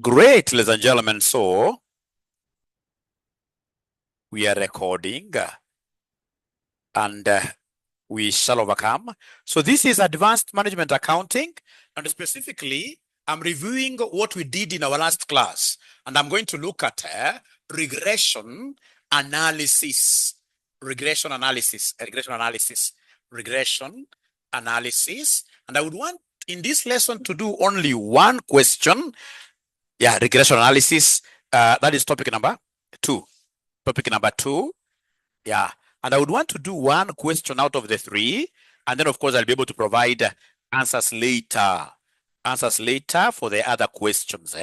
Great, ladies and gentlemen. So we are recording and we shall overcome. So this is advanced management accounting, and specifically, I'm reviewing what we did in our last class, and I'm going to look at regression analysis. Regression analysis. And I would want in this lesson to do only one question. Yeah, regression analysis. That is topic number 2. Topic number 2. Yeah. And I would want to do one question out of the 3. And then, of course, I'll be able to provide answers later. Answers later for the other questions.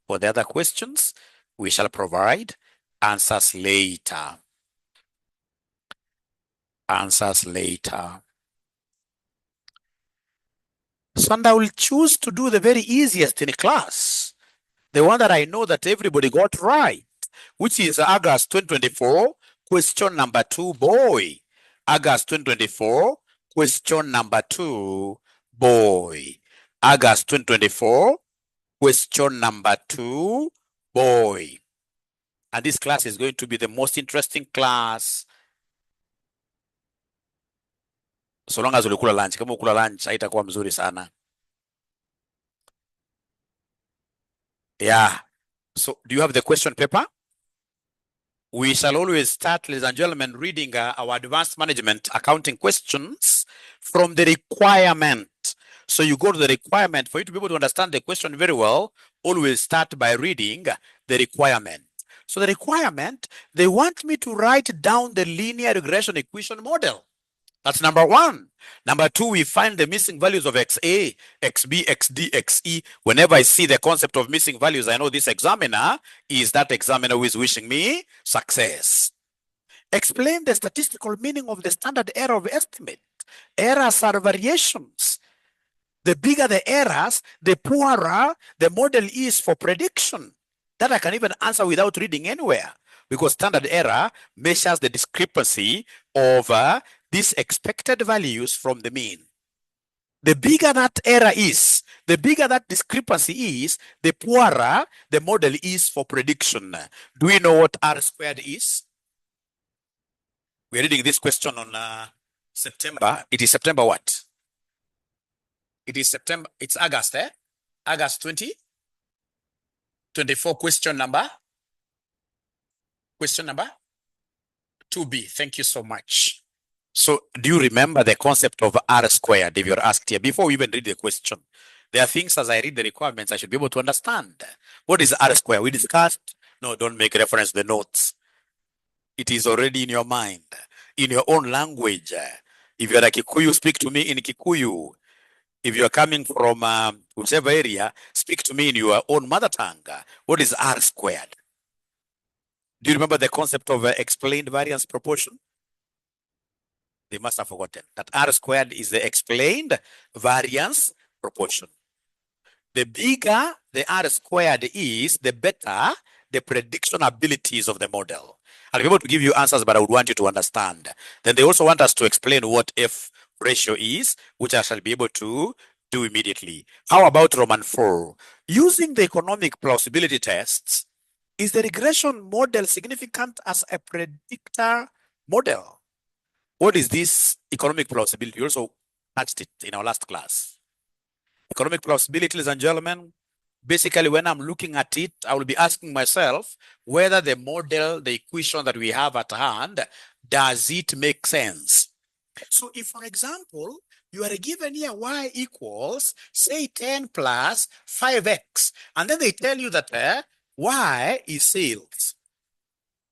For the other questions, we shall provide answers later. Answers later. So, and I will choose to do the very easiest in class. The one that I know that everybody got right, which is August 2024, question number 2, boy. August 2024, question number 2, boy. August 2024, question number 2, boy. And this class is going to be the most interesting class. So long as ulikula lunch. Kama ukula lunch, haitakuwa mzuri sana. Yeah. So do you have the question paper? We shall always start, ladies and gentlemen, reading our advanced management accounting questions from the requirement. So you go to the requirement. For you to be able to understand the question very well, always start by reading the requirement. So the requirement, they want me to write down the linear regression equation model. That's number 1. Number 2, we find the missing values of XA, XB, XD, XE. Whenever I see the concept of missing values, I know this examiner is that examiner who is wishing me success. Explain the statistical meaning of the standard error of estimate. Errors are variations. The bigger the errors, the poorer the model is for prediction. That I can even answer without reading anywhere, because standard error measures the discrepancy of these expected values from the mean. The bigger that error is, the bigger that discrepancy is, the poorer the model is for prediction. Do we know what R squared is? We're reading this question on September. It is September what? It is September. It's August, August 2024, question number 2B. Thank you so much. So do you remember the concept of R squared if you're asked here? Before we even read the question, there are things as I read the requirements I should be able to understand. What is R squared? We discussed. No, don't make reference to the notes. It is already in your mind, in your own language. If you're a Kikuyu, speak to me in Kikuyu. If you're coming from whichever area, speak to me in your own mother tongue. What is R squared? Do you remember the concept of explained variance proportion? They must have forgotten that R squared is the explained variance proportion. The bigger the R squared is, the better the prediction abilities of the model. I'll be able to give you answers, but I would want you to understand. Then they also want us to explain what F ratio is, which I shall be able to do immediately. How about Roman 4? Using the economic plausibility tests, is the regression model significant as a predictor model? What is this economic plausibility? We also touched it in our last class. Economic plausibility, ladies and gentlemen, basically when I'm looking at it, I will be asking myself whether the model, the equation that we have at hand, does it make sense? So if, for example, you are given here y equals, say, 10 plus 5x, and then they tell you that y is sales,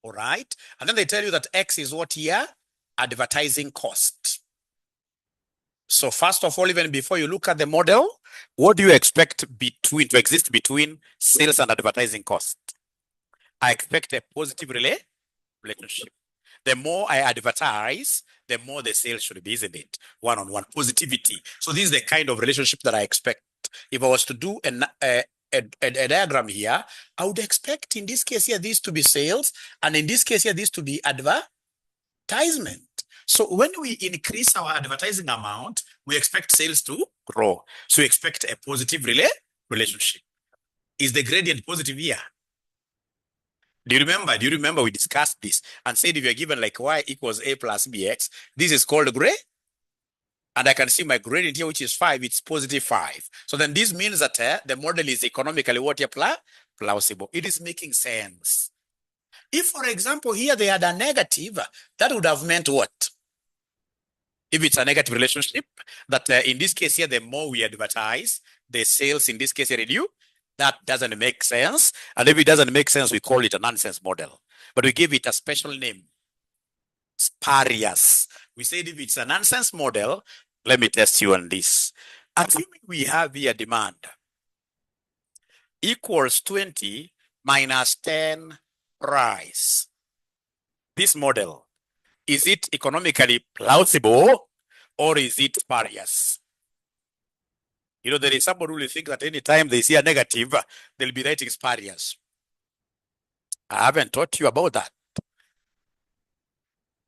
all right? And then they tell you that x is what here? Advertising cost. So first of all, even before you look at the model, what do you expect to exist between sales and advertising cost? I expect a positive relationship. The more I advertise, the more the sales should be, isn't it? One-on-one positivity. So this is the kind of relationship that I expect. If I was to do a diagram here, I would expect in this case here, this to be sales, and in this case here, this to be advertisement. So when we increase our advertising amount, we expect sales to grow. So we expect a positive relationship. Is the gradient positive here? Do you remember? Do you remember we discussed this and said if you're given like y equals a plus bx, this is called gray? And I can see my gradient here, which is 5, it's positive 5. So then this means that the model is economically what you apply? Plausible. It is making sense. If, for example, here they had a negative, that would have meant what? If it's a negative relationship, that in this case here, the more we advertise, the sales in this case here reduce, that doesn't make sense. And if it doesn't make sense, we call it a nonsense model. But we give it a special name, spurious. We said if it's a nonsense model, let me test you on this. Assuming we have here demand equals 20 minus 10 price. This model, is it economically plausible or is it spurious? You know, there is somebody who will think that anytime they see a negative, they'll be writing spurious. I haven't taught you about that.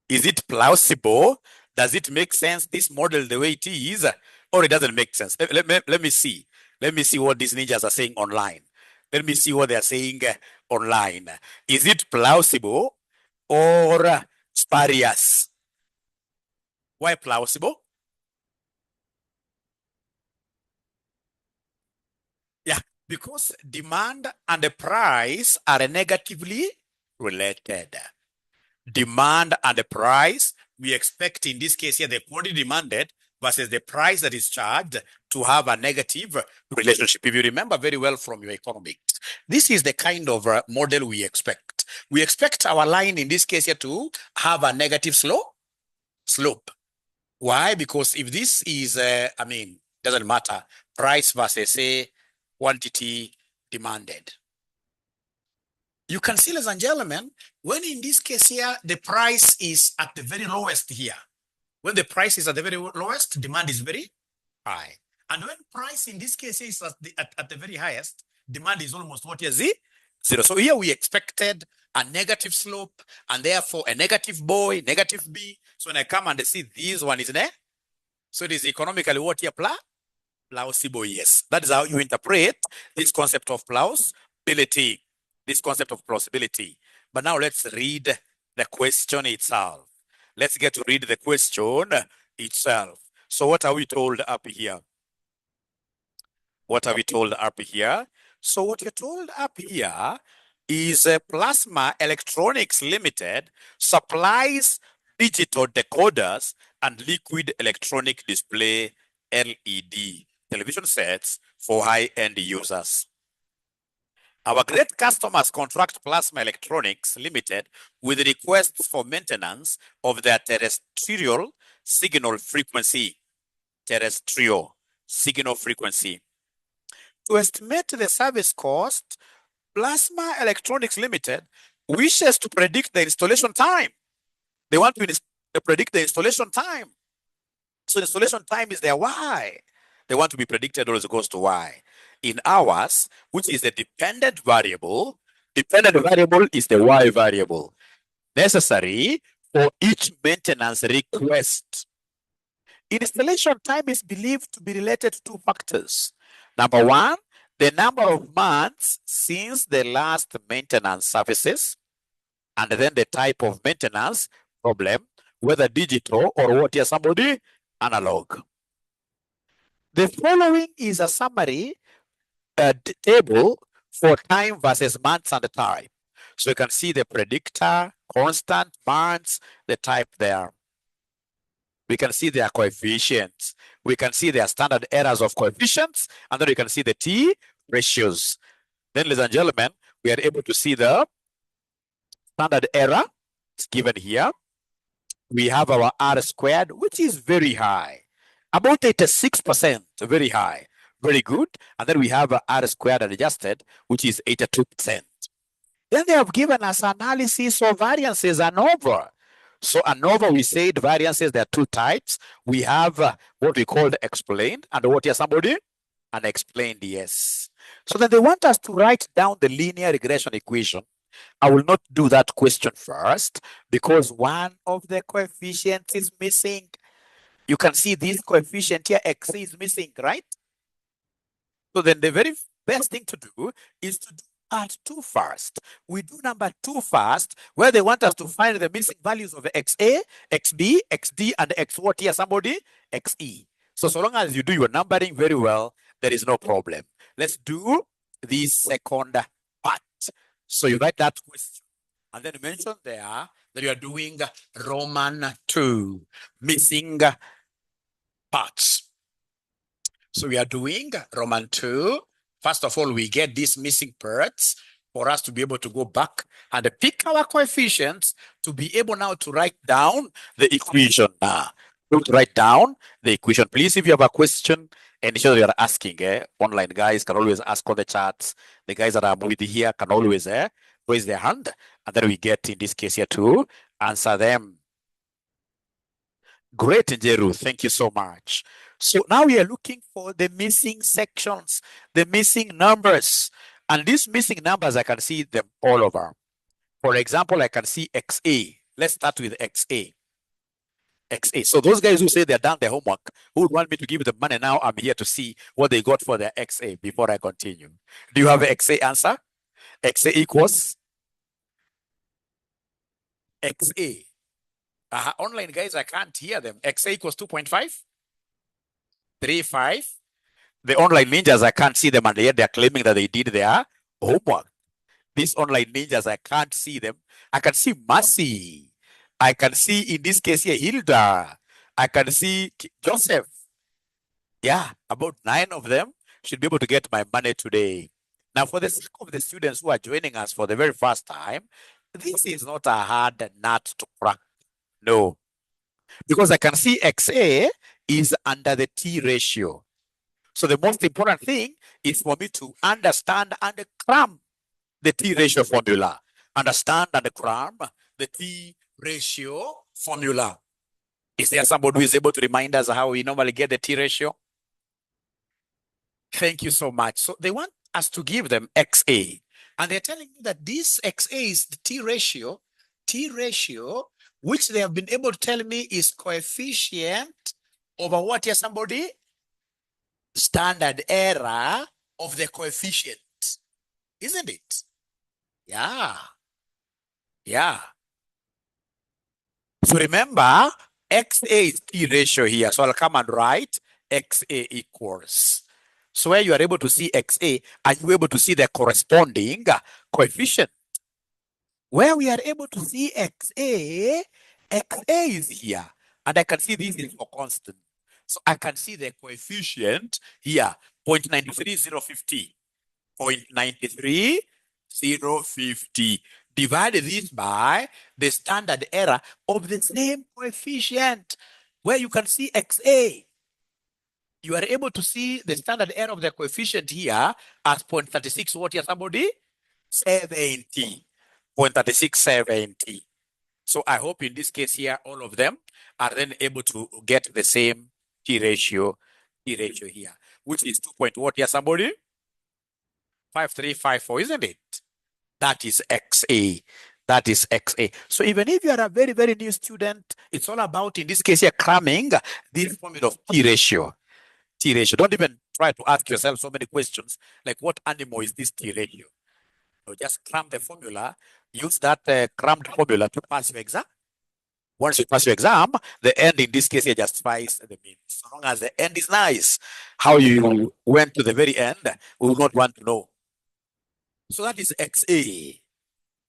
Is it plausible? Does it make sense, this model, the way it is, or it doesn't make sense? Let me see. Let me see what these ninjas are saying online. Let me see what they're saying online. Is it plausible or spurious? Why plausible? Yeah, because demand and the price are negatively related. Demand and the price, we expect in this case here, the quantity demanded versus the price that is charged to have a negative relationship. If you remember very well from your economics, this is the kind of model we expect. We expect our line in this case here to have a negative slope. Why? Because if this is, doesn't matter, price versus say quantity demanded. You can see, ladies and gentlemen, when in this case here, the price is at the very lowest here. When the price is at the very lowest, demand is very high. And when price in this case is at the very highest, demand is almost what is it? 0. So here we expected a negative slope and therefore a negative boy, negative B. So when I come and I see this one is there, so it is economically what you apply? Plausible, yes. That is how you interpret this concept of plausibility. This concept of plausibility. But now let's read the question itself. Let's get to read the question itself. So what are we told up here? What are we told up here? So what you're told up here is Plasma Electronics Limited supplies digital decoders and liquid electronic display LED television sets for high-end users. Our great customers contract Plasma Electronics Limited with requests for maintenance of their terrestrial signal frequency. To estimate the service cost, Plasma Electronics Limited wishes to predict the installation time. They want to predict the installation time. So the installation time is their Y. They want to be predicted always goes to Y. In hours, which is the dependent variable is the Y variable necessary for each maintenance request. Installation time is believed to be related to 2 factors. Number 1, the number of months since the last maintenance services, and then the type of maintenance problem, whether digital or what is somebody analog. The following is a summary table for time versus months and the time. So you can see the predictor, constant, months, the type there. We can see their coefficients. We can see their standard errors of coefficients, and then we can see the T ratios. Then, ladies and gentlemen, we are able to see the standard error. It's given here. We have our R squared, which is very high. About 86%, very high. Very good. And then we have R squared adjusted, which is 82%. Then they have given us analysis of variances ANOVA. So ANOVA, we said variances, there are 2 types. We have what we call the explained and what is somebody? Unexplained, yes. So then they want us to write down the linear regression equation. I will not do that question first because one of the coefficients is missing. You can see this coefficient here, X is missing, right? So then the very best thing to do is to do part 2 first. We do number 2 first, where they want us to find the missing values of XA, XB, XD, and X what here, somebody? XE. So long as you do your numbering very well, there is no problem. Let's do the second part. So you write that question, and then mention there that you are doing Roman 2, missing parts. So we are doing Roman 2. First of all, we get these missing parts for us to be able to go back and pick our coefficients to be able now to write down the equation. To write down the equation. Please, if you have a question, and sure you are asking, online guys can always ask on the chats. The guys that are with here can always raise their hand, and then we get, in this case here, to answer them. Great, Njeru. Thank you so much. So now we are looking for the missing sections, the missing numbers. And these missing numbers, I can see them all over. For example, I can see XA. Let's start with XA. XA. So those guys who say they're done their homework, who would want me to give them money now, I'm here to see what they got for their XA before I continue. Do you have an XA answer? XA equals XA. Online guys, I can't hear them. XA equals 2.5? 3.5? The online ninjas, I can't see them, and yet they're claiming that they did their homework. These online ninjas, I can't see them. I can see Mercy. I can see, in this case here, Hilda. I can see Joseph. Yeah, about 9 of them should be able to get my money today. Now, for the sake of the students who are joining us for the very first time, this is not a hard nut to crack. No. Because I can see XA is under the T ratio. So the most important thing is for me to understand and cram the T ratio formula. Understand and cram the T ratio formula. Is there somebody who is able to remind us how we normally get the T ratio? Thank you so much. So they want us to give them XA. And they're telling me that this XA is the T ratio, which they have been able to tell me is coefficient over what here, somebody? Standard error of the coefficient. Isn't it? Yeah. Yeah. So remember, XA is T ratio here. So I'll come and write XA equals. So where you are able to see XA, are you able to see the corresponding coefficient? Where we are able to see XA, XA is here. And I can see this is for constant. So I can see the coefficient here, 0.93050. 0.93050. Divide this by the standard error of the same coefficient, where you can see XA. You are able to see the standard error of the coefficient here as 0.36 what here, somebody? 70. 0.3670. So I hope in this case here, all of them are then able to get the same T ratio here, which is 2. What here, somebody? 5354, isn't it? That is XA. That is XA. So even if you are a very, very new student, it's all about, in this case here, cramming this formula of T ratio. T ratio. Don't even try to ask yourself so many questions like, what animal is this T ratio? So just cram the formula, use that crammed formula to pass your exam. Once you pass your exam, the end in this case here justifies the mean. So long as the end is nice, how you went to the very end, we will not want to know. So that is XA.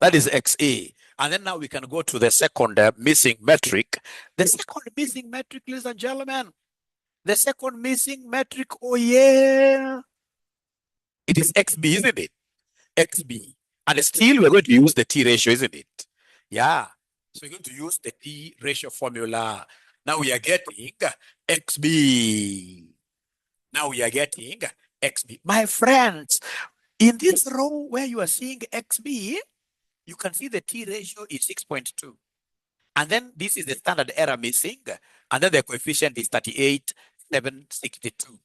That is XA. And then now we can go to the second missing metric. The second missing metric, ladies and gentlemen. The second missing metric, oh yeah. It is XB, isn't it? XB. And still we're going to use the T ratio, isn't it? Yeah. So we're going to use the T ratio formula. Now we are getting XB. Now we are getting XB. My friends, in this row where you are seeing XB, you can see the T ratio is 6.2. And then this is the standard error missing. And then the coefficient is 38,762.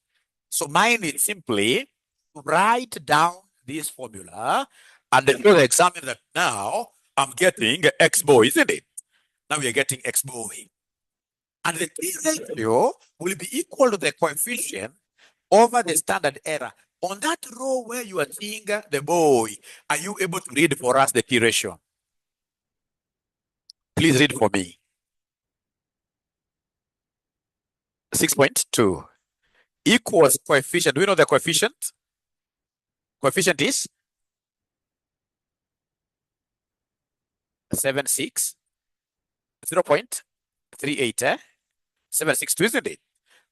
So mine is simply write down this formula and then show the examiner that now I'm getting X boy, isn't it? Now we are getting X boy. And the T ratio will be equal to the coefficient over the standard error On that row where you are seeing the boy, are you able to read for us the T ratio? Please read for me. 6.2 equals coefficient. Do we know the coefficient? Coefficient is 76, 0.38, 762, isn't it?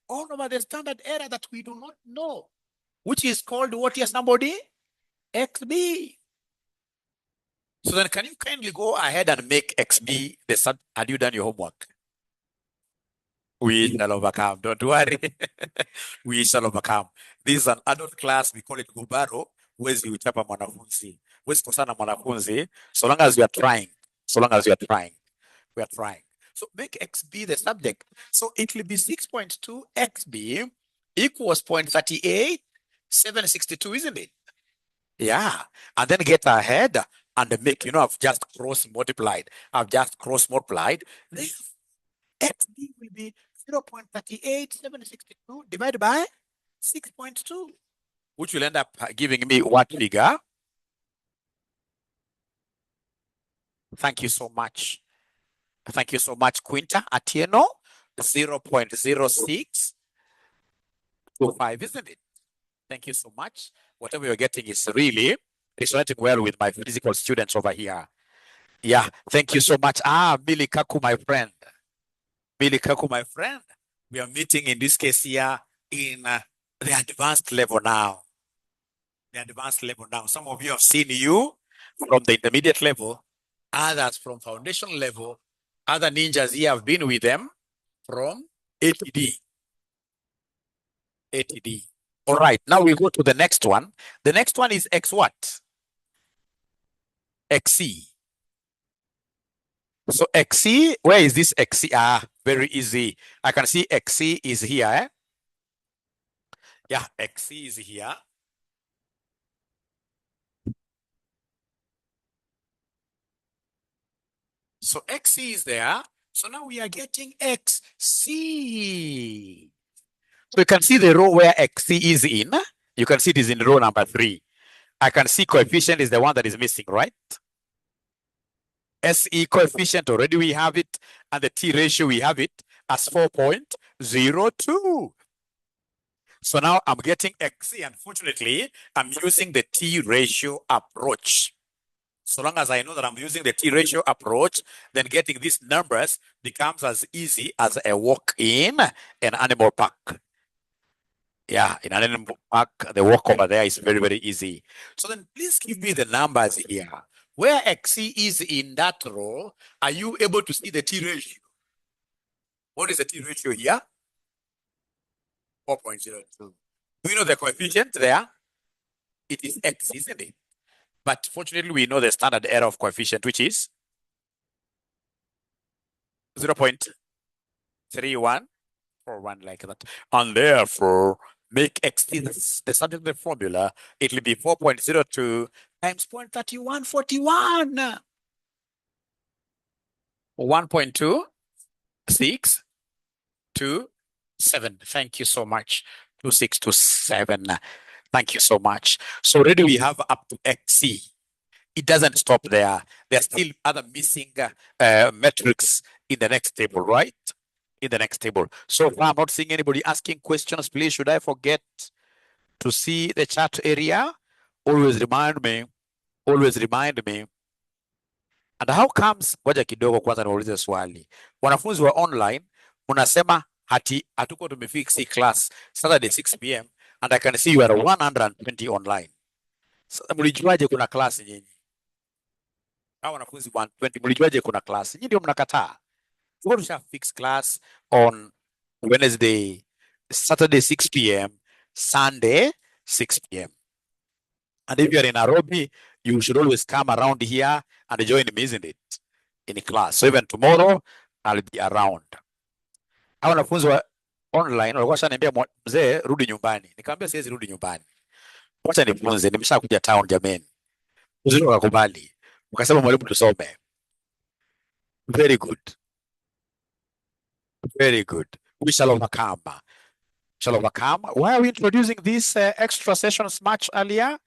All over the standard error that we do not know, which is called what, yes, somebody? XB. So then can you kindly go ahead and make XB the sub? Had you done your homework? We shall overcome. Don't worry. We shall overcome. This is an adult class. We call it Gubaro. Huwezi uchapa mwanafunzi. Huwezi kosana mwanafunzi. So long as you are trying. So long as you are trying. We are trying. So make XB the subject. So it will be 6.2 XB equals 0.38, 762, isn't it? Yeah. And then get ahead and make, I've just cross multiplied. I've just cross multiplied. Then XB will be 0.38762 divided by 6.2, which will end up giving me what figure? Thank you so much. Thank you so much, Quinta Atieno. 0.0625, isn't it? Thank you so much. Whatever you're getting is really resonating well with my physical students over here. Yeah, thank you so much. Billy Kaku, my friend. Billy Kaku, my friend. We are meeting in this case here in the advanced level now. The advanced level now. Some of you have seen you from the intermediate level, others from foundation level, other ninjas here have been with them from ATD. ATD. All right, now we go to the next one. The next one is X what? XC. So XC, where is this XC? Very easy. I can see XC is here. Eh? Yeah, XC is here. So XC is there. So now we are getting XC. So you can see the row where XC is in. You can see it is in row number 3. I can see coefficient is the one that is missing, right? SE coefficient, already we have it. And the T ratio, we have it as 4.02. So now I'm getting XC. Unfortunately, I'm using the T ratio approach. So long as I know that I'm using the T ratio approach, then getting these numbers becomes as easy as a walk in an animal park. Yeah, in an animal park, the walk over there is very, very easy. So then please give me the numbers here. Where XC is in that row, are you able to see the T ratio? What is the T ratio here? 4.02. Do you know the coefficient there? It is X, isn't it? But fortunately, we know the standard error of coefficient, which is 0.3141, like that. And therefore, make X the subject of the formula. It will be 4.02 times 0.3141. 1.2627. Thank you so much. 2627. Thank you so much. So already we have up to XC. It doesn't stop there. There are still other missing metrics in the next table, right? In the next table. So far, I'm not seeing anybody asking questions. Please, should I forget to see the chat area? Always remind me. Always remind me. And how comes, ngoja kidogo kwanza niwaulize swali. Wanafunzi wa online, unasema hatuko tumefix class Saturday 6 p.m. and I can see you are 120 online. So, mlijuaje kuna class nyinyi? Hao wanafunzi 120, mlijuaje kuna class? Nyinyi ndio mnakataa. We're going to fix class on Wednesday, Saturday 6 p.m., Sunday 6 p.m. And if you're in Nairobi, you should always come around here and join me, isn't it? In class. So even tomorrow, I'll be around. Hao wanafunzi wa online walikuwa shaniambia mzee rudi nyumbani. Nikamwambia siwezi rudi nyumbani. Wacha nifunze, nimeshakuja town jameni. Uzuri wakakubali. Ukasema mwalimu tusome. Very good. Very good. We shall overcome. shall overcome. Why are we introducing these extra sessions much earlier?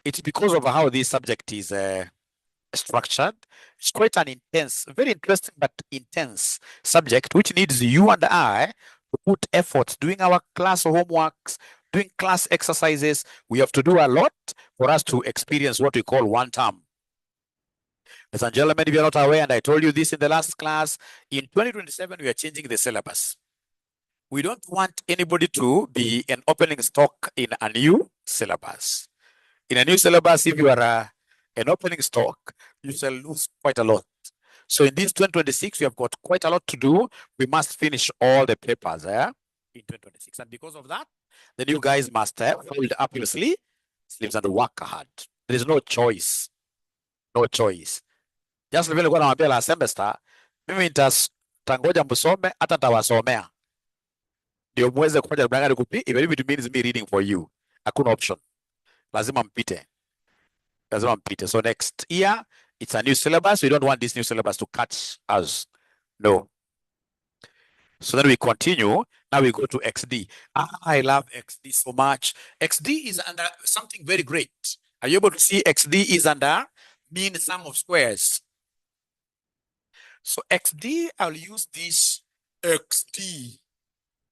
It's because of how this subject is structured. It's quite an intense, very interesting but intense subject, which needs you and I to put effort doing our class homeworks, doing class exercises. We have to do a lot for us to experience what we call one term. Ladies and gentlemen, if you're not aware, and I told you this in the last class, in 2027, we are changing the syllabus. We don't want anybody to be an opening stock in a new syllabus. In a new syllabus, if you are an opening stock, you shall lose quite a lot. So in this 2026, we have got quite a lot to do. We must finish all the papers in 2026. And because of that, then you guys must fold up your sleeves and work hard. There is no choice. No choice. Just vile nilikuwa namwambia last semester, mimi nitangoja msome hata nitawasomea. Ndio muweze kufanya mdangani kupi, even if it means me reading for you. Hakuna option. Lazima mpite. Lazima mpite. So next year, it's a new syllabus. We don't want this new syllabus to catch us. No. So then we continue. Now we go to XD. I love XD so much. XD is under something very great. Are you able to see XD is under mean sum of squares? So XD, I'll use this XD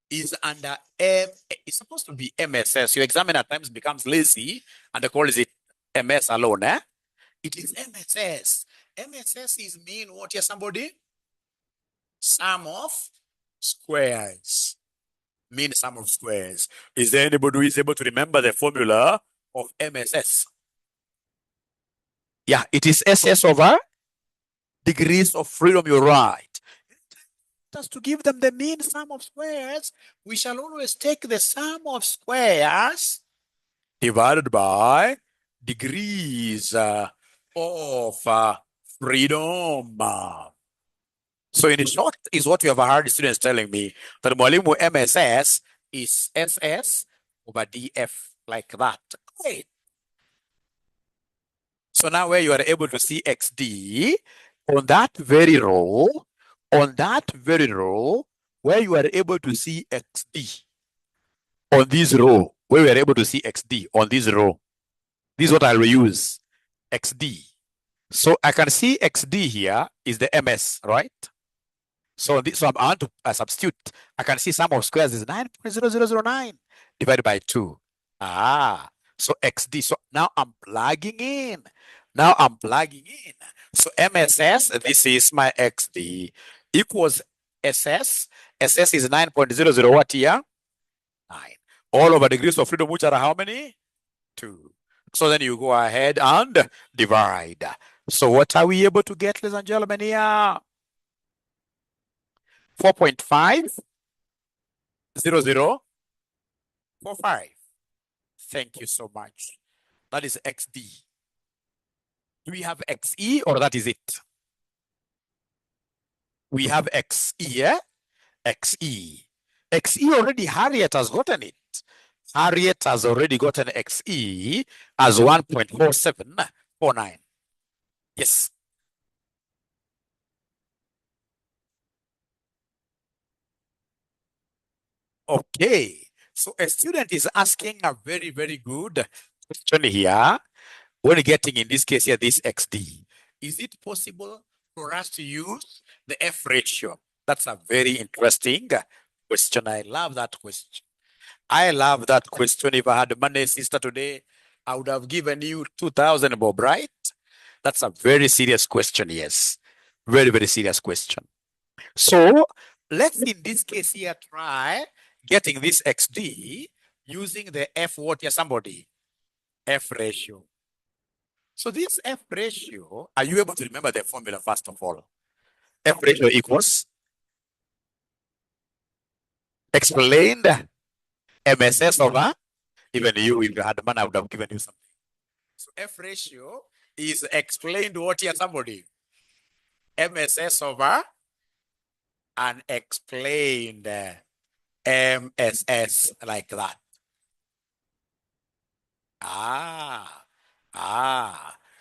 is under M. It's supposed to be MSS. Your examiner at times becomes lazy and they call it MS alone. It is MSS. MSS is mean what here, somebody? Sum of squares. Mean sum of squares. Is there anybody who is able to remember the formula of MSS? Yeah, it is SS over degrees of freedom. You're right. Just to give them the mean sum of squares, we shall always take the sum of squares divided by degrees of freedom. So in short, is what you have heard students telling me, that mwalimu MSS is SS over DF, like that. Great. So now where you are able to see XD, on that very row, where you are able to see XD, on this row, where we are able to see XD, on this row, this is what I'll use, XD. So I can see XD here is the MS, right? So I want to substitute. I can see sum of squares is 9.0009 divided by 2. So XD. So now I'm plugging in. So MSS, this is my XD, equals SS. SS is 9.00 what here? 9. All over degrees of freedom, which are how many? 2. So then you go ahead and divide. So what are we able to get, ladies and gentlemen, here? 4.50045. Thank you so much. That is XD. Do we have XE or that is it? We have XE, yeah? XE. XE already, Harriet has gotten it. Harriet has already gotten XE as 1.4749. Yes. Okay. So a student is asking a very, very good question here. When getting, in this case here, this XD, is it possible for us to use the F ratio? That's a very interesting question. I love that question. If I had money, sister, today, I would have given you 2,000 bob, right? That's a very serious question, yes. Very, very serious question. So let's, in this case here, try getting this XD using the F what here, somebody? F ratio. So this F ratio, are you able to remember the formula first of all? F ratio equals explained MSS over, even you, if you had money, I would have given you something. So F ratio is explained what here, somebody? MSS over unexplained MSS, like that.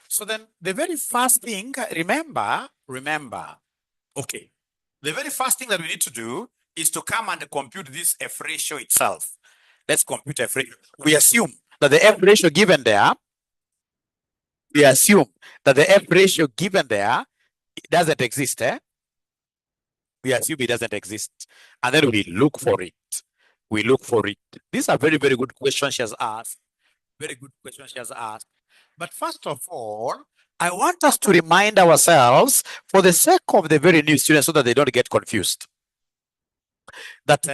So then the very first thing, remember, okay. The very first thing that we need to do is to come and compute this F ratio itself. Let's compute F ratio. We assume that the F ratio given there, we assume that the F ratio given there, it doesn't exist. We assume it doesn't exist. And then we look for it. We look for it. These are very, very good questions she has asked. Very good questions she has asked. But first of all, I want us to remind ourselves, for the sake of the very new students, so that they don't get confused, that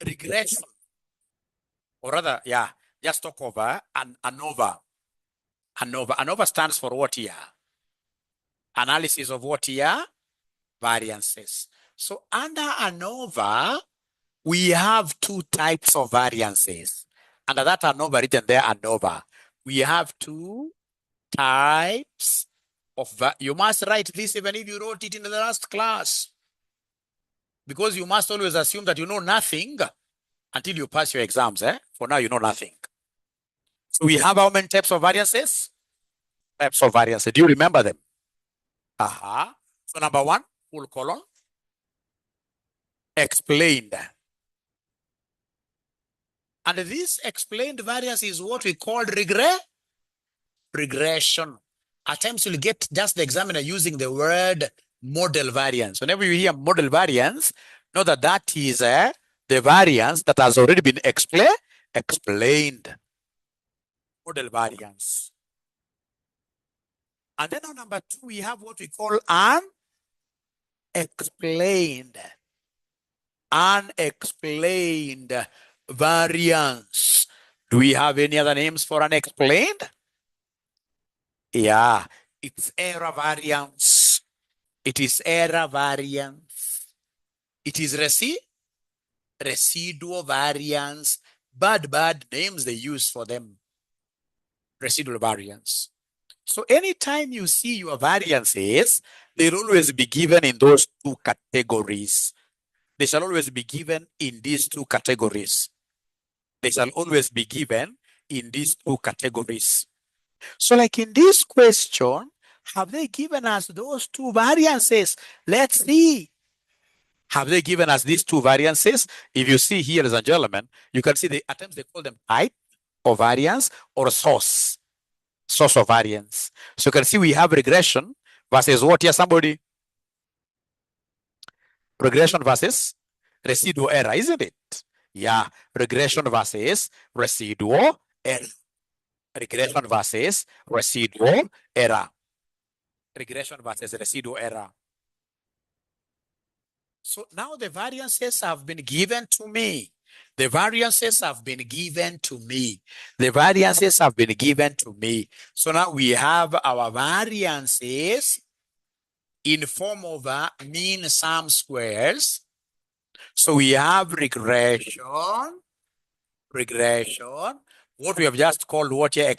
regression, or rather, yeah, just talk over an ANOVA. ANOVA stands for what here? Analysis of what here? Variances. So under ANOVA, we have two types of variances. Under that ANOVA written there, ANOVA, we have two types of, you must write this even if you wrote it in the last class, because you must always assume that you know nothing until you pass your exams. For now, you know nothing. So we have how many types of variances? Types of variances. Do you remember them? So number one, full colon, explained. And this explained variance is what we call regression. At times you'll get just the examiner using the word model variance. Whenever you hear model variance, know that that is the variance that has already been explained. Model variance. And then on number two, we have what we call unexplained variance. Do we have any other names for unexplained? Yeah, it's error variance. It is error variance. It is residual variance. Bad names they use for them. Residual variance. So anytime you see your variances, they'll always be given in those two categories. They shall always be given in these two categories. They shall always be given in these two categories. So like in this question, have they given us those two variances? Let's see. Have they given us these two variances? If you see here, ladies and gentlemen, you can see the at times they call them type of variance or source of variance. So you can see we have regression versus what here, somebody? Regression versus residual error, isn't it? Yeah, regression versus residual error. Regression versus residual error. Regression versus residual error. So now the variances have been given to me. The variances have been given to me. The variances have been given to me. So now we have our variances in form of mean sum squares. So we have regression. What we have just called what here?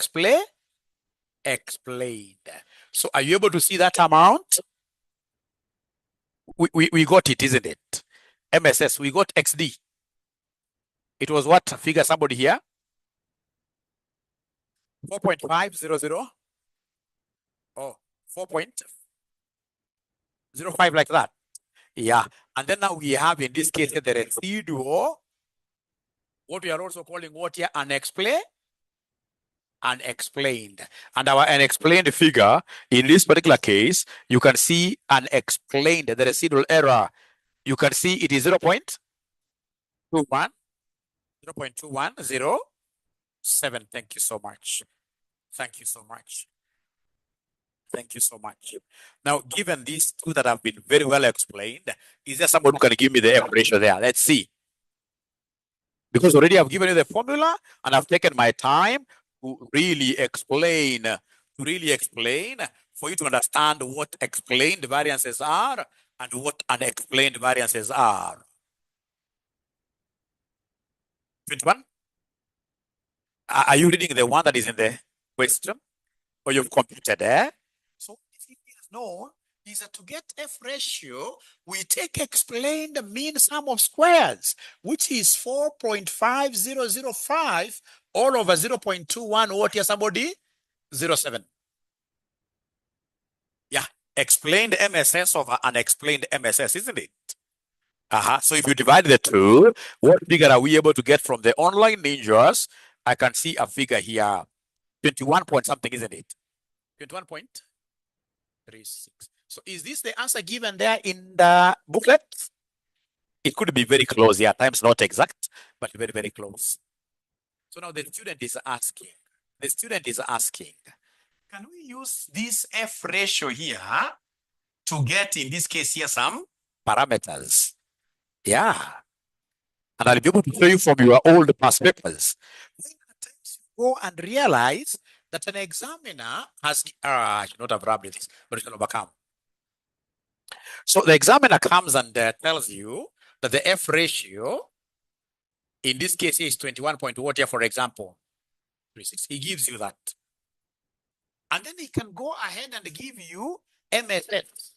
Explained. So are you able to see that amount? We got it, isn't it? MSS, we got XD. It was what figure, somebody here? 4.500. Oh, 4.05 like that. Yeah. And then now we have in this case the residual, what we are also calling what here? Unexplained. And our unexplained figure, in this particular case, you can see unexplained, the residual error. You can see it is 0.21, 0.2107. Thank you so much. Thank you so much. Thank you so much. Now, given these two that have been very well explained, is there someone who can give me the F ratio there? Let's see. Because already I've given you the formula and I've taken my time to really explain, for you to understand what explained variances are and what unexplained variances are. 21? Are you reading the one that is in the question? Or you've computed there? So if it is known is that to get F ratio, we take explained mean sum of squares, which is 4.5005 all over 0.21, what here, somebody? 07. Yeah, explained MSS of unexplained MSS, isn't it? So if you divide the two, what figure are we able to get from the online ninjas? I can see a figure here, 21 point something, isn't it? 21.36. So is this the answer given there in the booklet? It could be very close. Yeah, times not exact, but very, very close. So now the student is asking, can we use this F ratio here to get, in this case here, some parameters? Yeah. And I'll be able to show you from your old past papers. When at times you go and realize that an examiner has, I should not have rubbed this, but it can overcome. So the examiner comes and tells you that the F ratio, in this case, is 21 point what here, for example, 36. He gives you that. And then he can go ahead and give you MSS.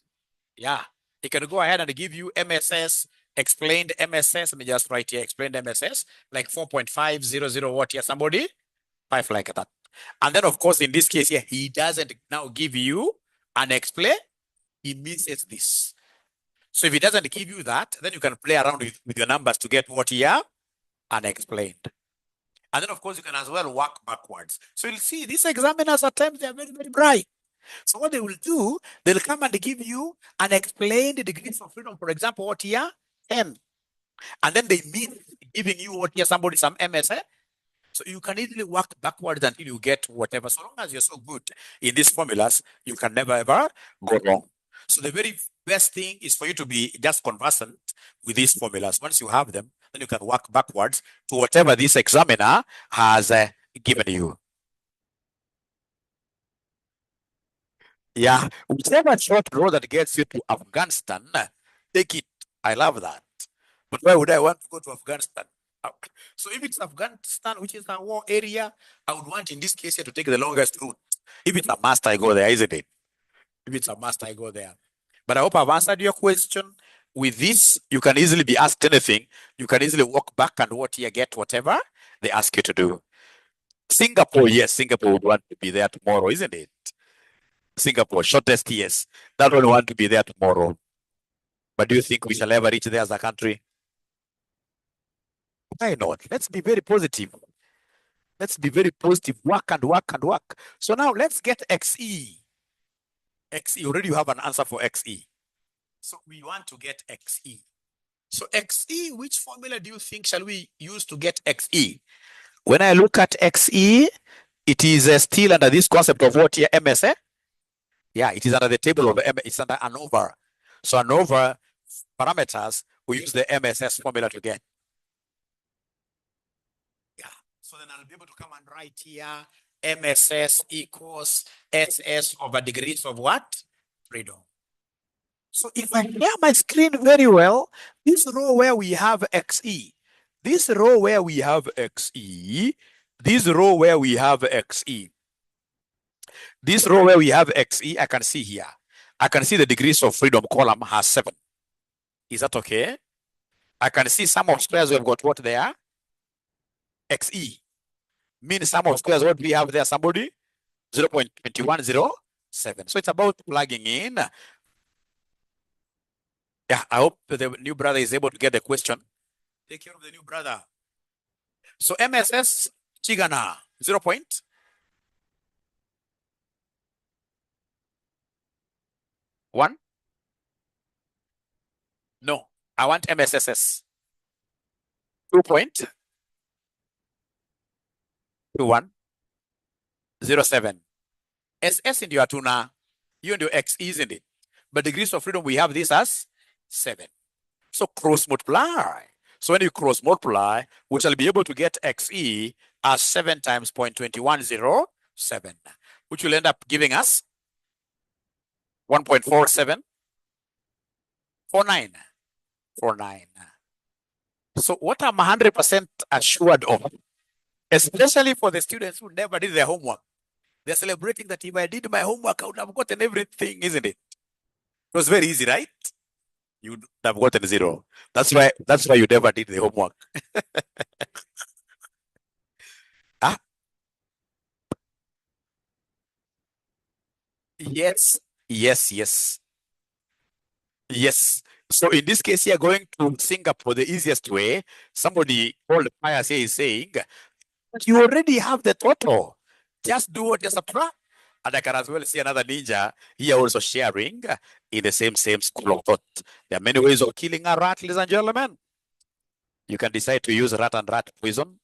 Yeah. He can go ahead and give you MSS, explained MSS. Let me just write here, explained MSS, like 4.500 what here, somebody? 5 like that. And then, of course, in this case here, he doesn't now give you an explain. He misses this. So if he doesn't give you that, then you can play around with your numbers to get what here unexplained. And then, of course, you can as well work backwards. So you'll see these examiners at times, they are very, very bright. So what they will do, they'll come and give you unexplained degrees of freedom. For example, what here? M. And then they mean giving you what here, somebody, some MS. So you can easily work backwards until you get whatever. So long as you're so good in these formulas, you can never ever go wrong. So the very best thing is for you to be just conversant with these formulas. Once you have them, then you can work backwards to whatever this examiner has given you. Yeah, whichever short road that gets you to Afghanistan, take it. I love that. But why would I want to go to Afghanistan? So if it's Afghanistan, which is a war area, I would want in this case here to take the longest route. If it's a must, I go there, isn't it? If it's a must, I go there. But I hope I've answered your question. With this, you can easily be asked anything. You can easily walk back and what you get whatever they ask you to do. Singapore, yes, Singapore would want to be there tomorrow, isn't it? Singapore, shortest, yes. That one want to be there tomorrow. But do you think we shall ever reach there as a country? Why not? Let's be very positive. Let's be very positive. Work and work and work. So now let's get XE. XE, already you have an answer for XE. So we want to get XE. So XE, which formula do you think shall we use to get XE? When I look at XE, it is still under this concept of what here, MSA? Yeah, it is under the table of M, it's under ANOVA. So ANOVA parameters, we use the MSS formula to get. Yeah, so then I'll be able to come and write here, MSS equals SS over degrees of what? Freedom. So if I clear my screen very well, this row where we have XE, this row where we have XE, this row where we have XE, this row where we have XE, I can see here. I can see the degrees of freedom column has 7. Is that okay? I can see sum of squares we've got what there? XE. Means sum of squares, what do we have there, somebody? 0.2107. So it's about plugging in. Yeah, I hope the new brother is able to get the question. Take care of the new brother. So MSS Chigana, 0.1. No, I want MSSS. 2.2107. SS into your tuna, you into X, isn't it? But degrees of freedom, we have this as 7. So cross multiply. So when you cross multiply, we shall be able to get XE as 7 times 0.2107, which will end up giving us 1.4749. So what I'm 100% assured of, especially for the students who never did their homework, they're celebrating that if I did my homework, I would have gotten everything, isn't it? It was very easy, right? You would have gotten 0. That's why you never did the homework. Ah, yes, yes, yes. Yes. So in this case here, going to Singapore, the easiest way, somebody called Pius here is saying, you already have the total. Just do what you subtract. And I can as well see another ninja here also sharing in the same school of thought. There are many ways of killing a rat, ladies and gentlemen. You can decide to use rat and rat poison,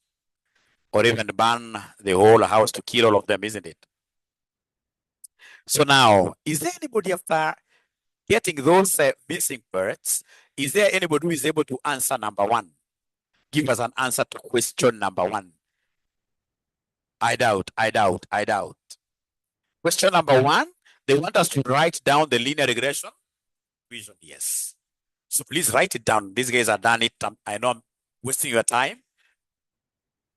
or even burn the whole house to kill all of them, isn't it? So now, is there anybody after getting those missing parts? Is there anybody who is able to answer number one? Give us an answer to question number one. I doubt. Question number one, they want us to write down the linear regression equation. Yes. So please write it down. These guys have done it. I know I'm wasting your time,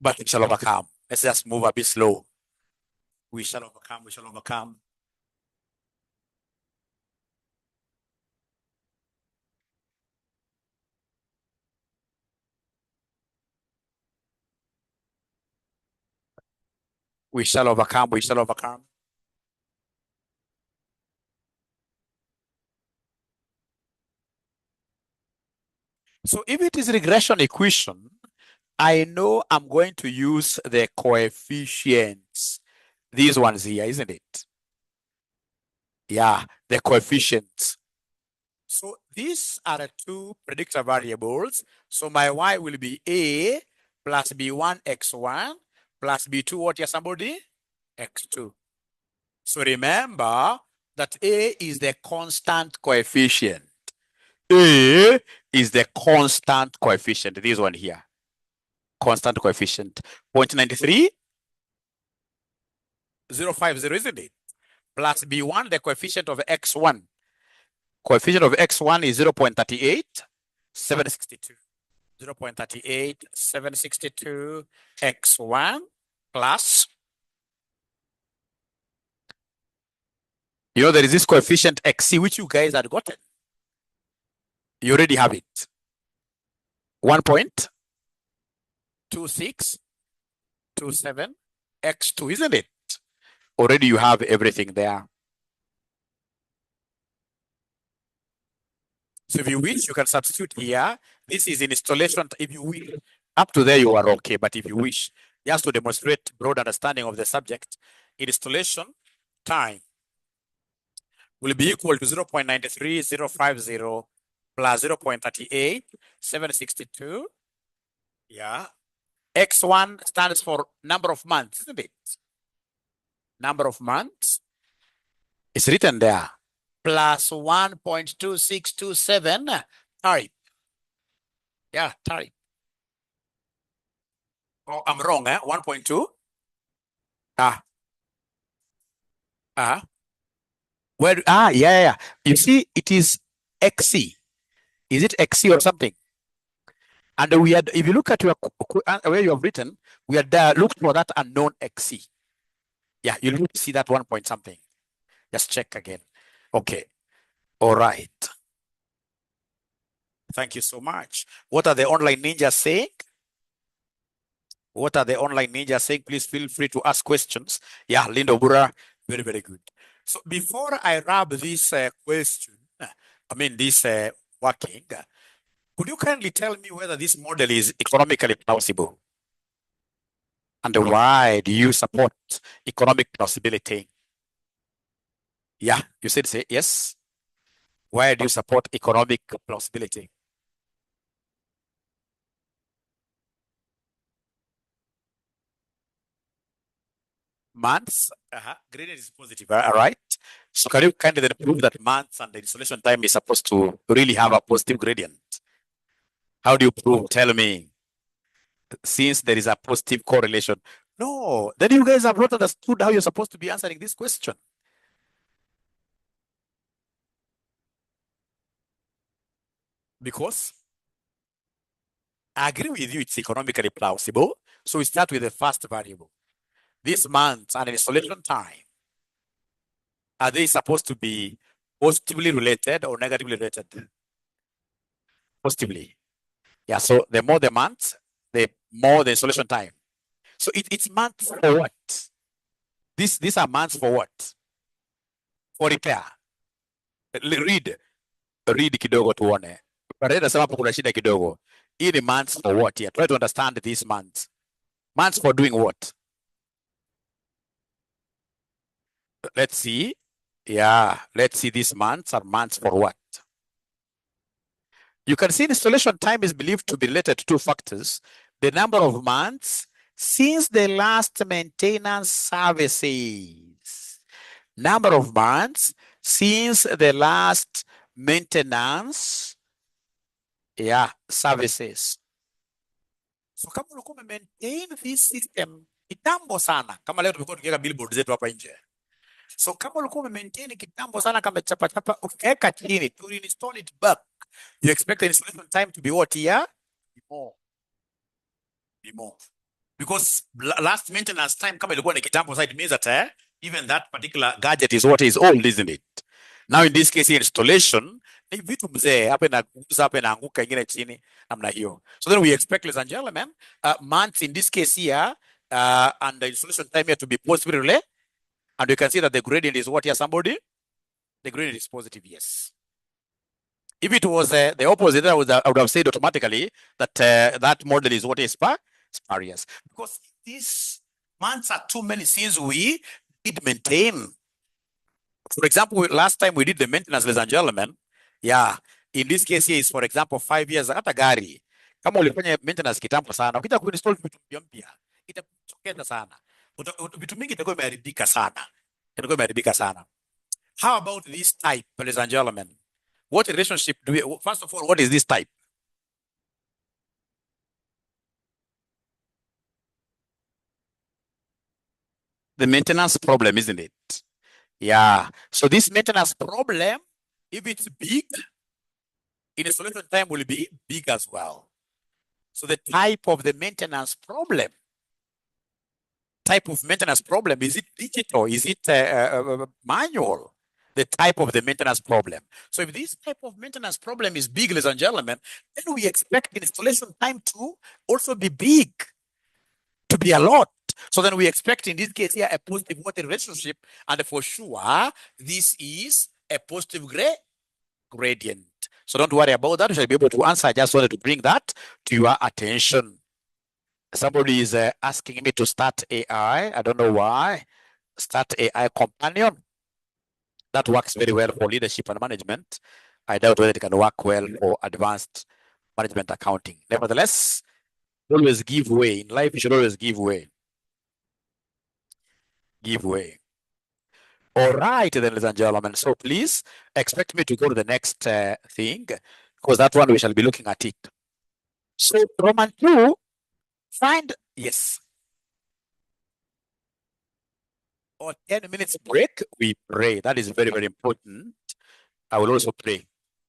but we shall overcome. Let's just move a bit slow. We shall overcome. We shall overcome. We shall overcome. We shall overcome. So if it is regression equation, I know I'm going to use the coefficients. These ones here, isn't it? Yeah, the coefficients. So these are the two predictor variables. So my y will be a plus b1 x1 plus b2 what here somebody? X2. So remember that a is the constant coefficient. A is the constant coefficient. This one here. Constant coefficient. 0.93, 0.50, isn't it? Plus b1, the coefficient of x1. Coefficient of x1 is 0.38, 762. 0.38, 762 x1 plus, you know, there is this coefficient xc which you guys had gotten. You already have it. 1.2627 x2, isn't it? Already you have everything there. So if you wish, you can substitute here. This is in installation. If you wish, up to there you are okay. But if you wish, just to demonstrate broad understanding of the subject, installation time will be equal to 0.93050 plus 0.38, 762. Yeah. X1 stands for number of months, isn't it? Number of months. It's written there. Plus 1.2627 type. Yeah, type. Oh, I'm wrong, 1.2? Where, yeah. You see, it is XC. Is it XC or something? And we had, if you look at your where you have written, we had looked for that unknown XC. Yeah, you'll need to see that 1 point something. Just check again. Okay. All right. Thank you so much. What are the online ninjas saying? What are the online ninjas saying? Please feel free to ask questions. Yeah, Lindo Bura, very, very good. So before I wrap this question, this working, could you kindly tell me whether this model is economically plausible? And why do you support economic plausibility? Yeah, you said say yes. Why do you support economic plausibility? Months, gradient is positive, all right? So can you kindly then prove that months and the installation time is supposed to really have a positive gradient? How do you prove? Tell me. Since there is a positive correlation. No, then you guys have not understood how you're supposed to be answering this question. Because I agree with you, it's economically plausible. So we start with the first variable. This month and installation time, are they supposed to be positively related or negatively related? Positively. Yeah, so the more the months, the more the installation time. So it's months for what? These are months for what? For repair. Read. read kidogo tuone. But nasema hapo kuna shida kidogo. Hii ni months for what here? Try to understand these months. Months for doing what? Let's see. Yeah, let's see these months are months for what? You can see installation time is believed to be related to two factors. The number of months since the last maintenance services. Number of months since the last maintenance services. So kama ulikuwa maintain this system kitambo sana, kama leo tumekuwa tukiweka billboard zetu hapa nje. So kama ulikuwa maintain kitambo sana, kama chapa ukiweka chini to install it back, you expect the installation time to be what here? Be more. Because last maintenance time kama ilikuwa ni kitambo, so it means that even that particular gadget is what is old, isn't it? Now in this case installation ni vitu mzee, hapa inaguza, hapa inaanguka, ingine chini, namna hiyo. So then we expect, ladies and gentlemen, months in this case here, and the installation time here to be positive relay, and you can see that the gradient is what here, somebody? The gradient is positive, yes. If it was the opposite, I would have said automatically that that model is what is spurious. Because these months are too many since we did maintain. For example, last time we did the maintenance, ladies and gentlemen, in this case here is, for example, 5 years. Hata gari kama ulifanya maintenance kitambo sana, ukija kuinstall vitu mpya itachokeza sana, vitu mingi itakuwa imeharibika sana. How about this type, ladies and gentlemen? What relationship do we, first of all, what is this type? The maintenance problem, isn't it? Yeah. So this maintenance problem, if it's big, installation time will be big as well. So the type of the maintenance problem, is it digital? Is it manual? The type of the maintenance problem. So if this type of maintenance problem is big, ladies and gentlemen, then we expect installation time to also be big, to be a lot. So then we expect in this case here a positive water relationship, and for sure this is a positive gradient. So don't worry about that. You shall be able to answer. I just wanted to bring that to your attention. Somebody is asking me to start AI. I don't know why. Start AI companion. That works very well for leadership and management. I doubt whether it can work well for advanced management accounting. Nevertheless, always give way. In life, you should always give way. Give way. All right, then, ladies and gentlemen. So please expect me to go to the next thing, because that one we shall be looking at it. So Roman 2, find, yes. Or 10 minutes break, we pray. That is very, very important. I will also pray.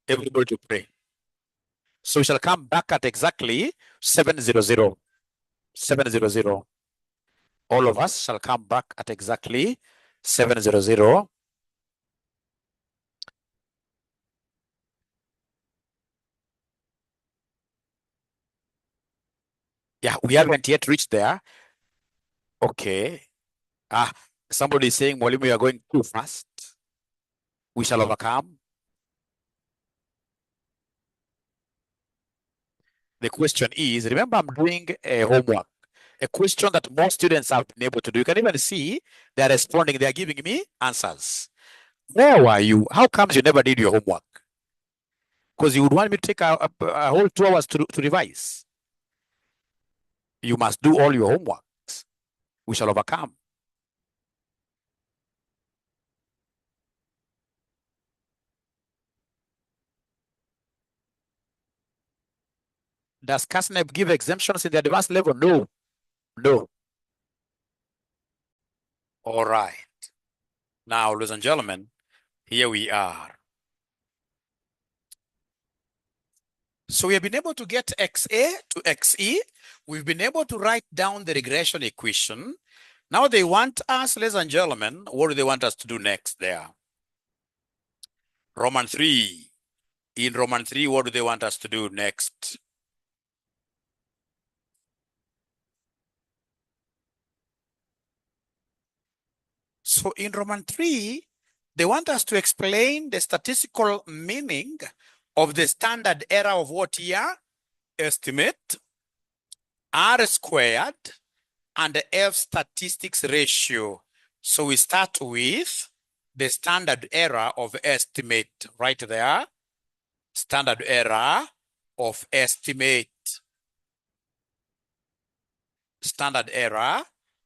Everybody to pray. So we shall come back at exactly 7:00. 7:00. All of us shall come back at exactly 7:00. Yeah, we haven't yet reached there. Okay. Somebody is saying, Mwalimu, you are going too fast. We shall overcome. The question is, remember, I'm doing a homework, a question that most students have been able to do. You can even see they're responding, they're giving me answers. Where were you? How comes you never did your homework? Because you would want me to take a whole 2 hours to revise. You must do all your homeworks. We shall overcome. Does CASNEP give exemptions in the advanced level? No. No. All right. Now, ladies and gentlemen, here we are. So we have been able to get XA to XE. We've been able to write down the regression equation. Now they want us, ladies and gentlemen, what do they want us to do next there? Roman 3. In Roman 3, what do they want us to do next? So in Roman 3, they want us to explain the statistical meaning of the standard error of what here? Estimate, R squared, and the F statistics ratio. So we start with the standard error of estimate right there. Standard error of estimate. Standard error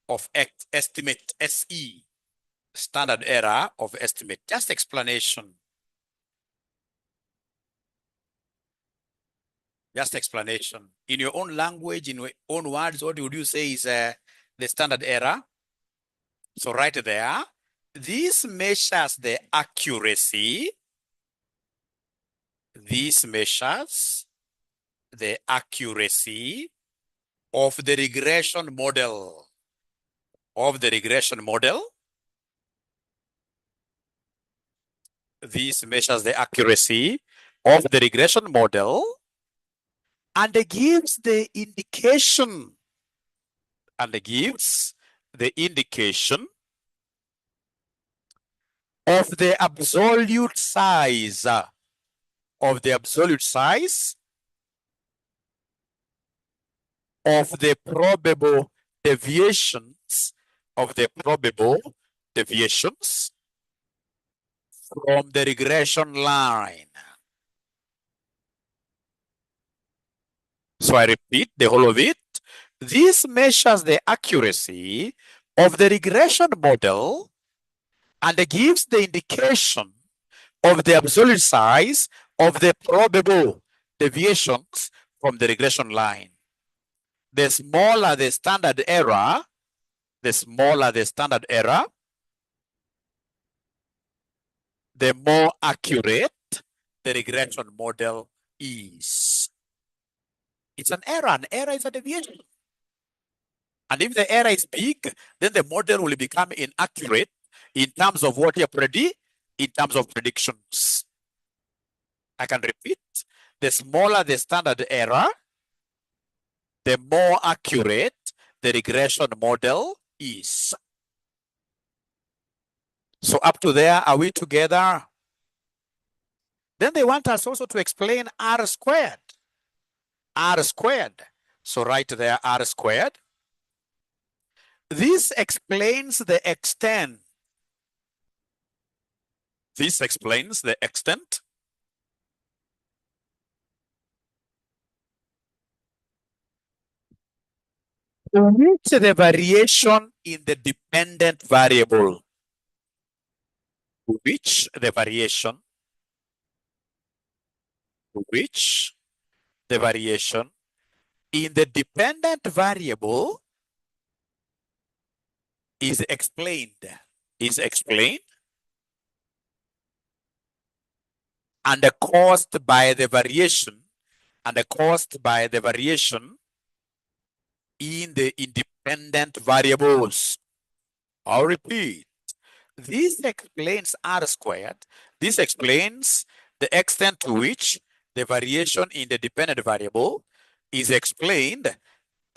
of estimate, SE. Standard error of estimate. Just explanation. Just explanation. In your own language, in your own words, what would you say is the standard error? So right there, this measures the accuracy. This measures the accuracy of the regression model. Of the regression model. This measures the accuracy of the regression model and gives the indication of the absolute size of the probable deviations from the regression line. So I repeat the whole of it. This measures the accuracy of the regression model and gives the indication of the absolute size of the probable deviations from the regression line. The smaller the standard error, the more accurate the regression model is. It's an error. An error is a deviation. And if the error is big, then the model will become inaccurate in terms of what you predict, in terms of predictions. I can repeat. The smaller the standard error, the more accurate the regression model is. So up to there, are we together? Then they want us also to explain R squared. R squared. So right there, R squared. This explains the extent. This explains the extent to which the variation in the dependent variable, to which the variation in the dependent variable is explained, and caused by the variation, in the independent variables. I'll repeat. This explains R squared. This explains the extent to which the variation in the dependent variable is explained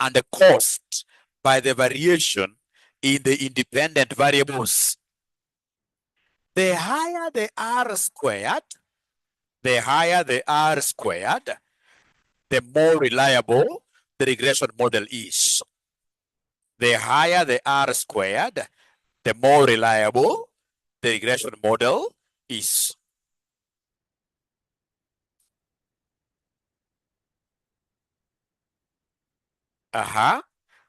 and caused by the variation in the independent variables. The higher the R squared, the more reliable the regression model is. The higher the R squared, the more reliable the regression model is.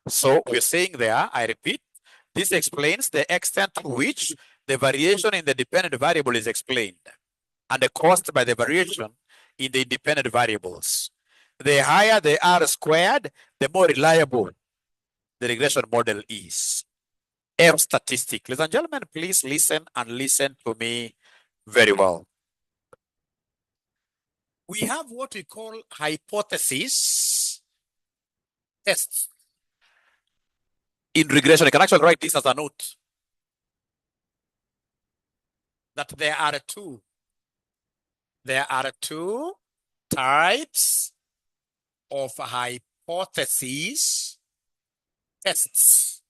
So we're saying there, I repeat, this explains the extent to which the variation in the dependent variable is explained and caused by the variation in the independent variables. The higher the R squared, the more reliable the regression model is. F statistic. Ladies and gentlemen, please listen and listen to me very well. We have what we call hypothesis tests in regression. I can actually write this as a note, that there are two types of hypothesis tests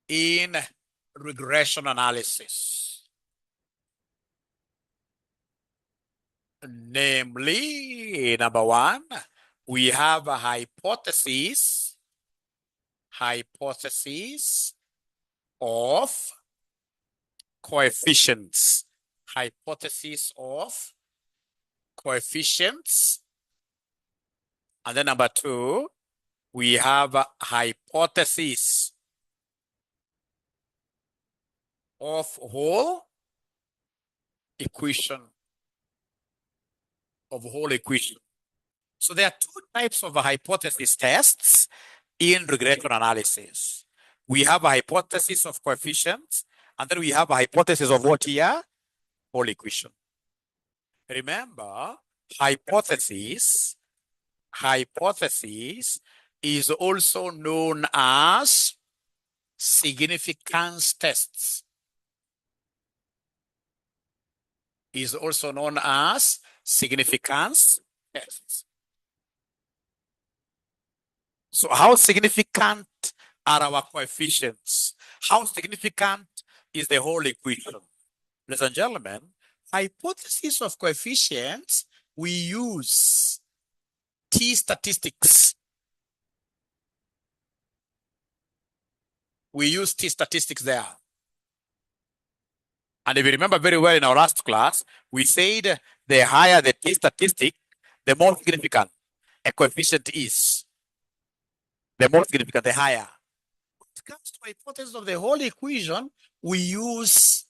in regression analysis. Namely, number one, we have a hypothesis of coefficients. Hypothesis of coefficients. And then number two, we have a hypothesis of whole equation. So there are two types of hypothesis tests in regression analysis. We have a hypothesis of coefficients, and then we have a hypothesis of what here? Whole equation. Remember, hypothesis is also known as significance tests. Is also known as significance tests. So how significant are our coefficients? How significant is the whole equation? Ladies and gentlemen, hypothesis of coefficients, we use t-statistics. We use t-statistics there. And if you remember very well in our last class, we said the higher the t-statistic, the more significant a coefficient is. The more significant, the higher. When it comes to hypothesis of the whole equation, we use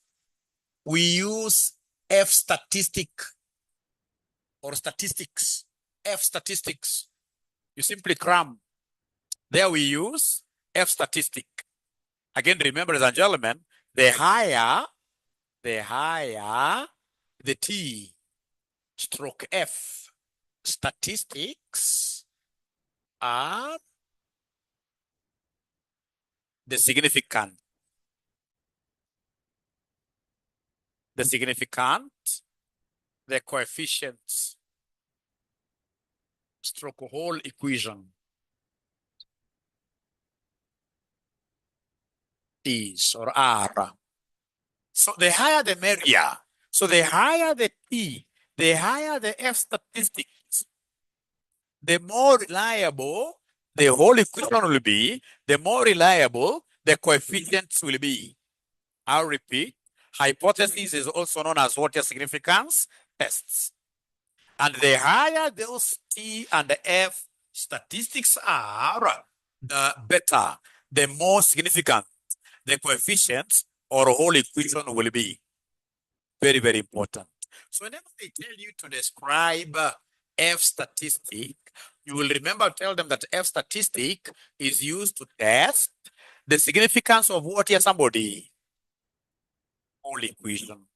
F statistic or statistics. F statistics. You simply cram. There we use F statistic. Again, remember, ladies and gentlemen, the higher the T stroke F statistics are the significant. The coefficients stroke whole equation is or are. So the higher the merrier. So the higher the T, the higher the F statistics, the more reliable the whole equation will be, the more reliable the coefficients will be. I'll repeat, hypothesis is also known as what your significance tests. And the higher those T and the F statistics are, the better, the more significant the coefficients or whole equation will be. Very, very important. So whenever they tell you to describe F statistic, you will remember, tell them that F statistic is used to test the significance of what here somebody? Whole equation.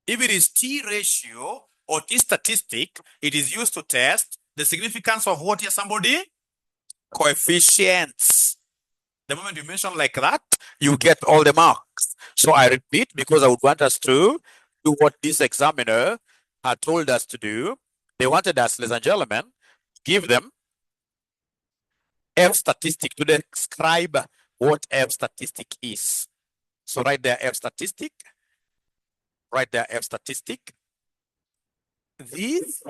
If it is T ratio or T statistic, it is used to test the significance of what here somebody? Coefficients. The moment you mention like that, you get all the marks. So I repeat, because I would want us to do what this examiner had told us to do. They wanted us, ladies and gentlemen, give them F statistic to describe what F statistic is. So write there F statistic. Write there F statistic. This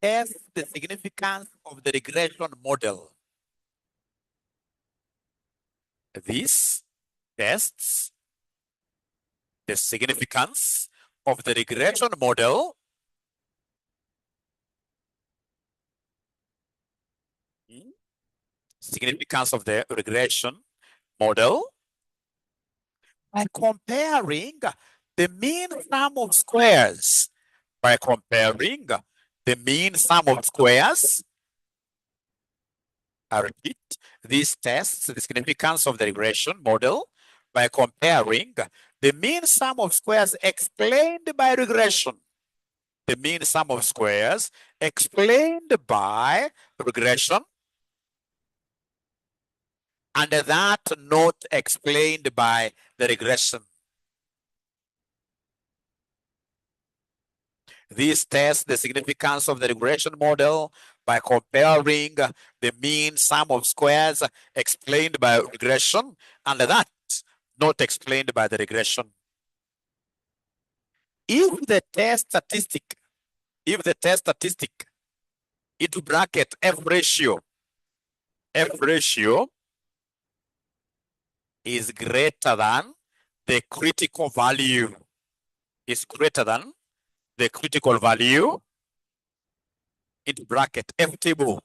tests the significance of the regression model. This tests the significance of the regression model significance of the regression model by comparing the mean sum of squares. By comparing the mean sum of squares, I repeat, this tests the significance of the regression model by comparing the mean sum of squares explained by regression. The mean sum of squares explained by regression and that not explained by the regression. This tests the significance of the regression model by comparing the mean sum of squares explained by regression and that not explained by the regression. If the test statistic if the test statistic into bracket F ratio is greater than the critical value, is greater than the critical value into bracket F table.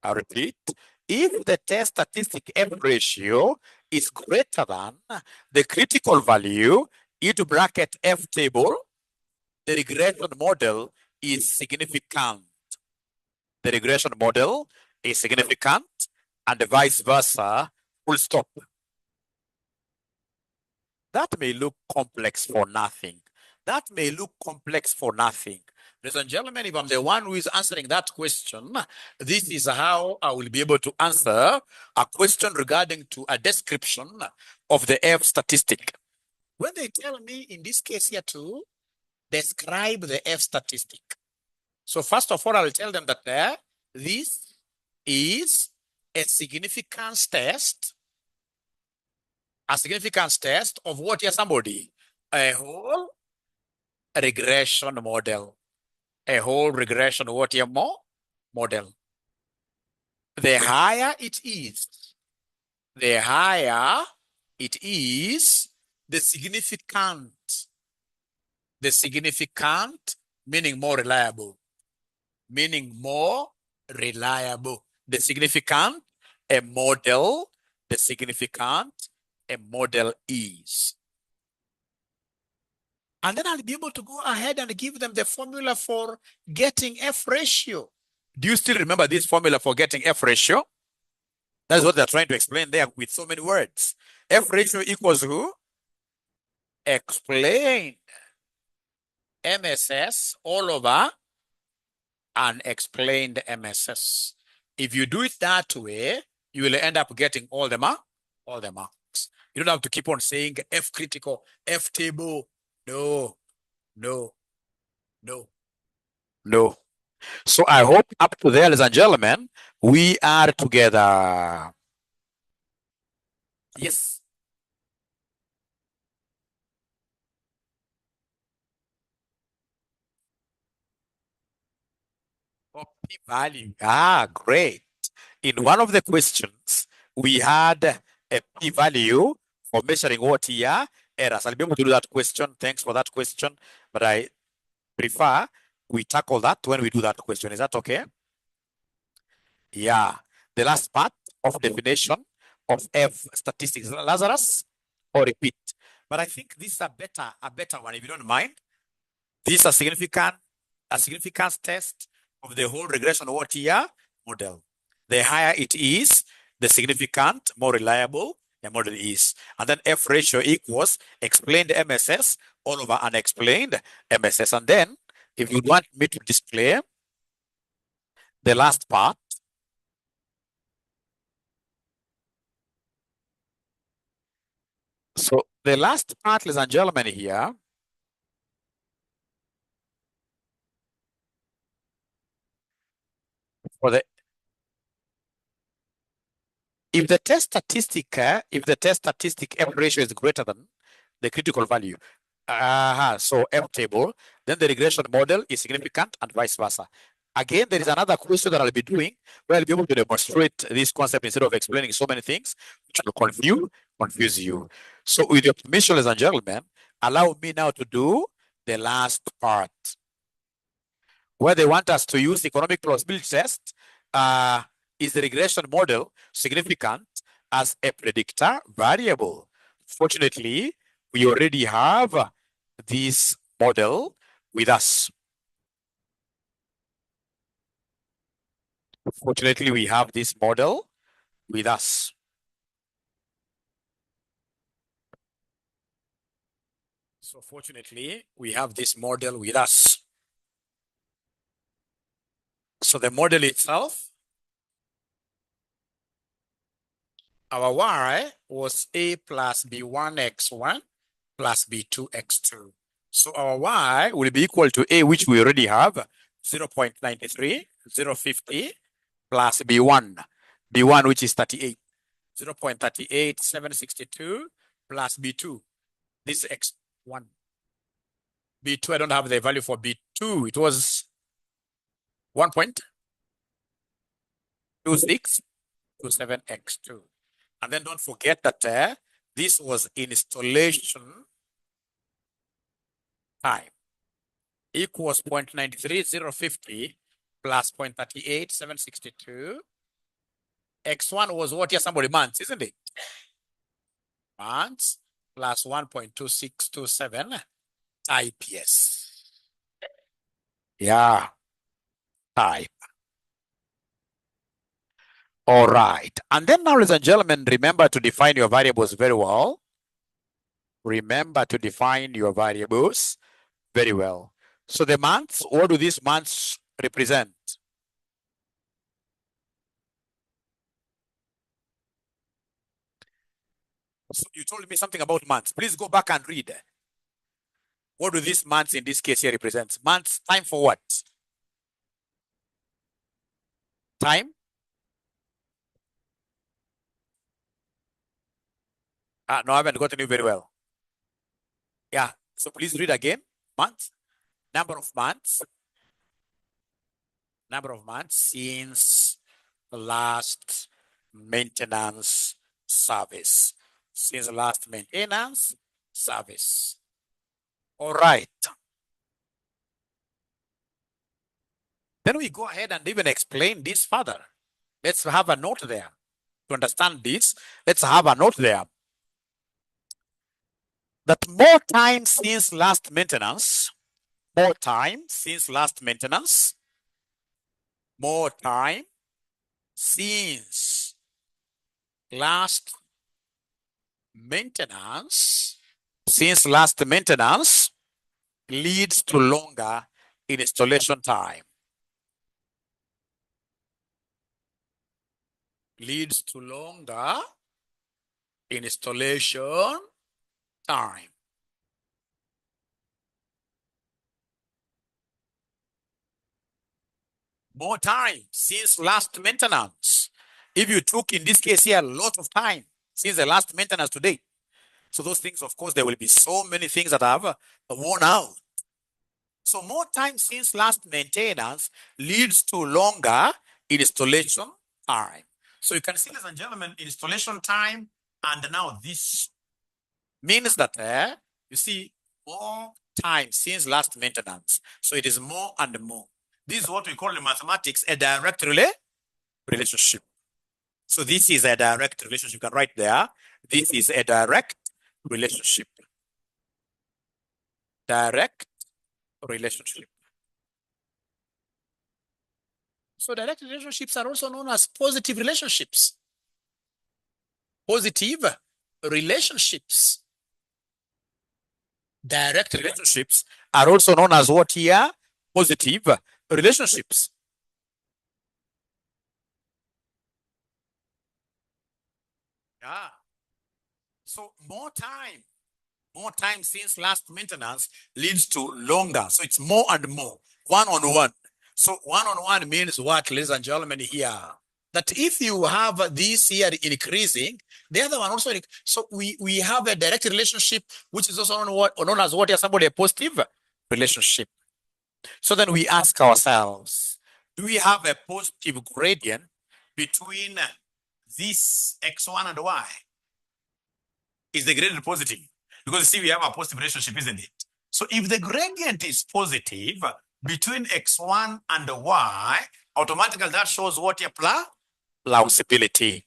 I repeat, if the test statistic F ratio is greater than the critical value into bracket F table, the regression model is significant. The regression model is significant, and vice versa, full stop. That may look complex for nothing. That may look complex for nothing. Ladies and gentlemen, if I'm the one who is answering that question, this is how I will be able to answer a question regarding to a description of the F statistic. When they tell me in this case here to describe the F statistic. So first of all, I'll tell them that this is a significance test of what here, somebody? A whole regression model. A whole regression what here more? Model. The higher it is, the significant meaning more reliable. The significant, a model, the significant, a model is. And then I'll be able to go ahead and give them the formula for getting F ratio. Do you still remember this formula for getting F ratio? That's what they're trying to explain there with so many words. F ratio equals who? Explained MSS all over unexplained MSS. If you do it that way, you will end up getting all the marks. You don't have to keep on saying F critical, F table. No. So I hope up to there, ladies and gentlemen, we are together. Yes. Oh, p-value. Great. In one of the questions, we had a p-value for measuring what here? Errors. I'll be able to do that question. Thanks for that question. But I prefer we tackle that when we do that question. Is that okay? Yeah. The last part of definition of F statistics. Lazarus, or repeat. But I think this is a better one, if you don't mind. This is a significance test of the whole regression what here? Model. The higher it is, the significant, more reliable the model is. And then F ratio equals explained MSS all over unexplained MSS. And then if you want me to display the last part, so the last part, ladies and gentlemen, here, for the if the test statistic F ratio is greater than the critical value, so F table, then the regression model is significant and vice versa. Again, there is another question that I'll be doing where I'll be able to demonstrate this concept instead of explaining so many things, which will confuse you. So with your permission, ladies and gentlemen, allow me now to do the last part, where they want us to use economic plausibility test. Is the regression model significant as a predictor variable? Fortunately, we already have this model with us. Fortunately, we have this model with us. So fortunately, we have this model with us. So the model itself, our y was a plus b1 x1 plus b2 x2. So our y will be equal to a, which we already have, 0.93, 0.50 plus b1, which is 38, 0.38, 762 plus b2, this is x1. B2, I don't have the value for B2. It was 1.2627x2. And then don't forget that this was installation time equals 0.93050 plus 0.38762. X1 was what here? Somebody months, isn't it? Months plus 1.2627 IPS. Yeah, type. All right. And then now, ladies and gentlemen, remember to define your variables very well. Remember to define your variables very well. So the months, what do these months represent? So you told me something about months. Please go back and read. What do these months in this case here represent? Months, time for what? Time? No, I haven't gotten you very well. Yeah, so please read again. Months, number of months since the last maintenance service. Since the last maintenance service. All right. Then we go ahead and even explain this further. Let's have a note there. To understand this, let's have a note there. That more time since last maintenance, more time since last maintenance, more time since last maintenance, leads to longer installation time. Leads to longer installation time. More time since last maintenance. If you took, in this case here, a lot of time since the last maintenance today. So those things, of course, there will be so many things that have worn out. So more time since last maintenance leads to longer installation time. So you can see, ladies and gentlemen, installation time, and now this means that you see more time since last maintenance. So it is more and more. This is what we call in mathematics a direct relationship. So this is a direct relationship. You can write there. This is a direct relationship. Direct relationship. So direct relationships are also known as positive relationships. Positive relationships. Direct relationships are also known as what here? Positive relationships. Yeah. So more time since last maintenance leads to longer. So it's more and more, one-on-one. So one-on-one means what, ladies and gentlemen, here? That if you have this here increasing, the other one also, so we have a direct relationship, which is also known as what is somebody a positive relationship. So then we ask ourselves, do we have a positive gradient between this x1 and y? Is the gradient positive? Because you see, we have a positive relationship, isn't it? So if the gradient is positive between x1 and y, automatically that shows what your plausibility.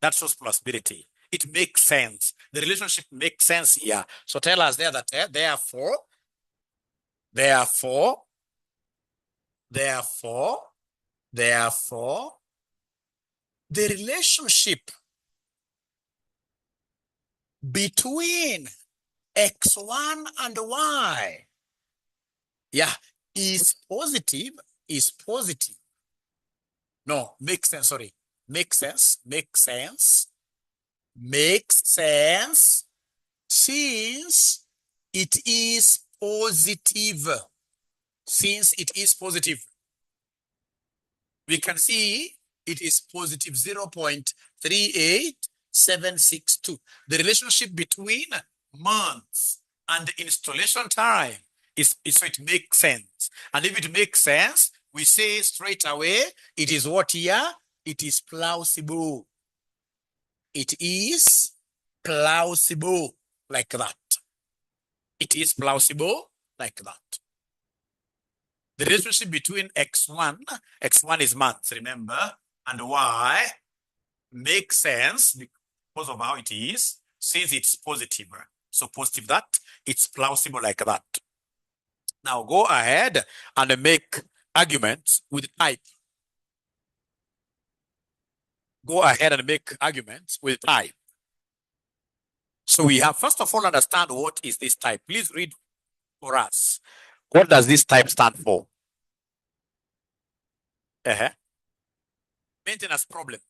That shows plausibility. It makes sense. The relationship makes sense here. So tell us there that therefore, the relationship between x1 and y, is positive. No, makes sense, sorry. Makes sense since it is positive. We can see it is positive 0.38762. The relationship between months and installation time So it makes sense. And if it makes sense, we say straight away, it is what here? It is plausible. It is plausible like that. It is plausible like that. The relationship between x1 is months, remember, and y makes sense because of how it is, since it's positive. So positive that, it's plausible like that. Now go ahead and make arguments with type. Go ahead and make arguments with type. So we have, first of all, understand what is this type. Please read for us. What does this type stand for? Maintenance problem.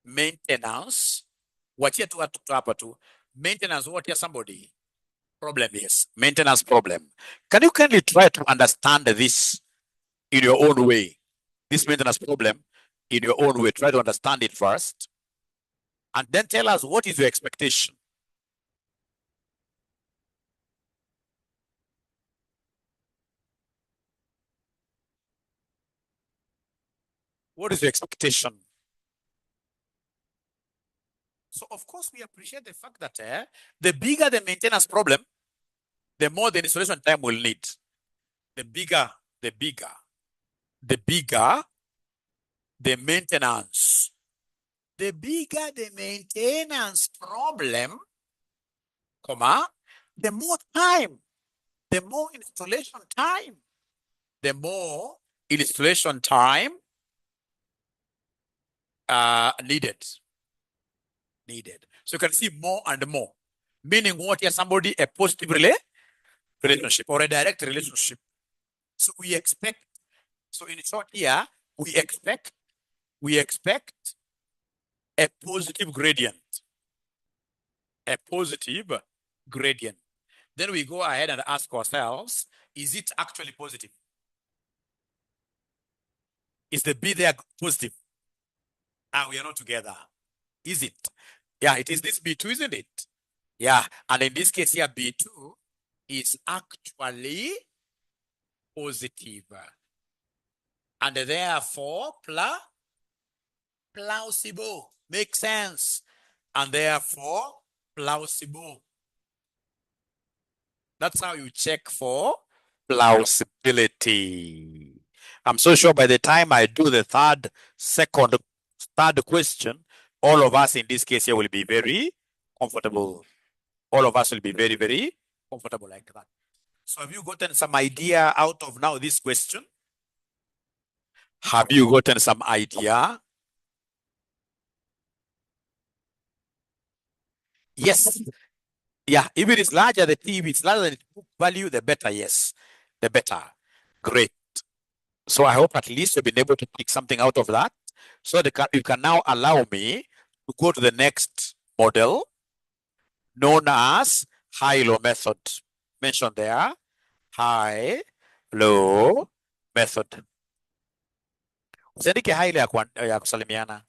Maintenance. What here to maintenance? What here somebody? Problem, yes. Maintenance problem. Can you kindly try to understand this in your own way? This maintenance problem in your own way. Try to understand it first. And then tell us what is your expectation. What is your expectation? So, of course, we appreciate the fact that the bigger the maintenance problem, the more the installation time will need. The bigger the maintenance. The bigger the maintenance problem, comma, the more time, the more installation time, the more installation time needed. So you can see more and more. Meaning what here, somebody a positive relationship or a direct relationship. So we expect, so in short here, we expect a positive gradient. A positive gradient. Then we go ahead and ask ourselves, is it actually positive? Is the B there positive? We are not together. Is it? Yeah, it is this B2, isn't it? Yeah, and in this case here, B2 is actually positive. And therefore, plausible. Makes sense. And therefore, plausible. That's how you check for plausibility. I'm so sure by the time I do the third question, all of us in this case here will be very comfortable. All of us will be very, very comfortable like that. So have you gotten some idea out of now this question? Have you gotten some idea? Yes. Yeah, if it is larger, the T, if it's larger than its book value, the better, yes. The better. Great. So I hope at least you've been able to pick something out of that. So you can now allow me to go to the next model known as high-low method. Mentioned there, high-low method. Usiandike high ya kusalimiana.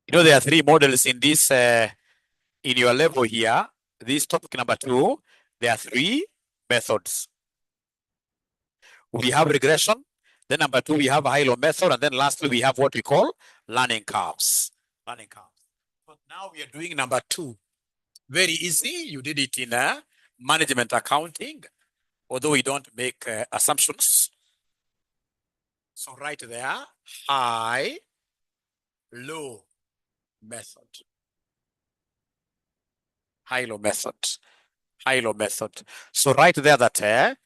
You know, there are three models in this, in your level here. This topic number 2, there are three methods. We have regression. Then number 2, we have high-low method. And then lastly, we have what we call learning curves. Learning curves. So now we are doing number 2. Very easy. You did it in management accounting, although we don't make assumptions. So right there, high-low method. High-low method. High-low method. So right there that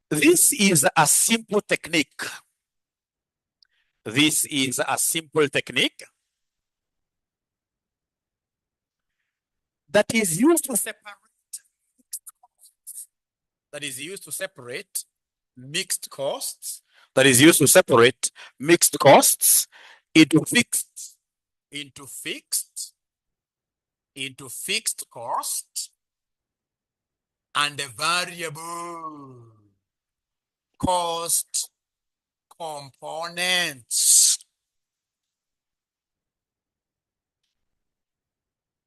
this is a simple technique. This is a simple technique that is used to separate mixed costs. That is used to separate mixed costs into fixed into fixed cost and the variable cost components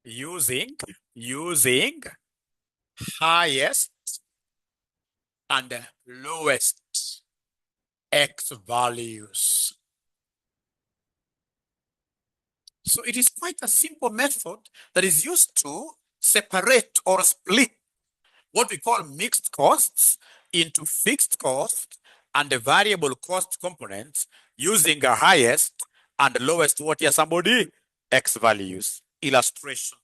using highest and lowest x values. So it is quite a simple method that is used to separate or split what we call mixed costs into fixed cost and the variable cost components using the highest and lowest what here somebody x values. Illustration.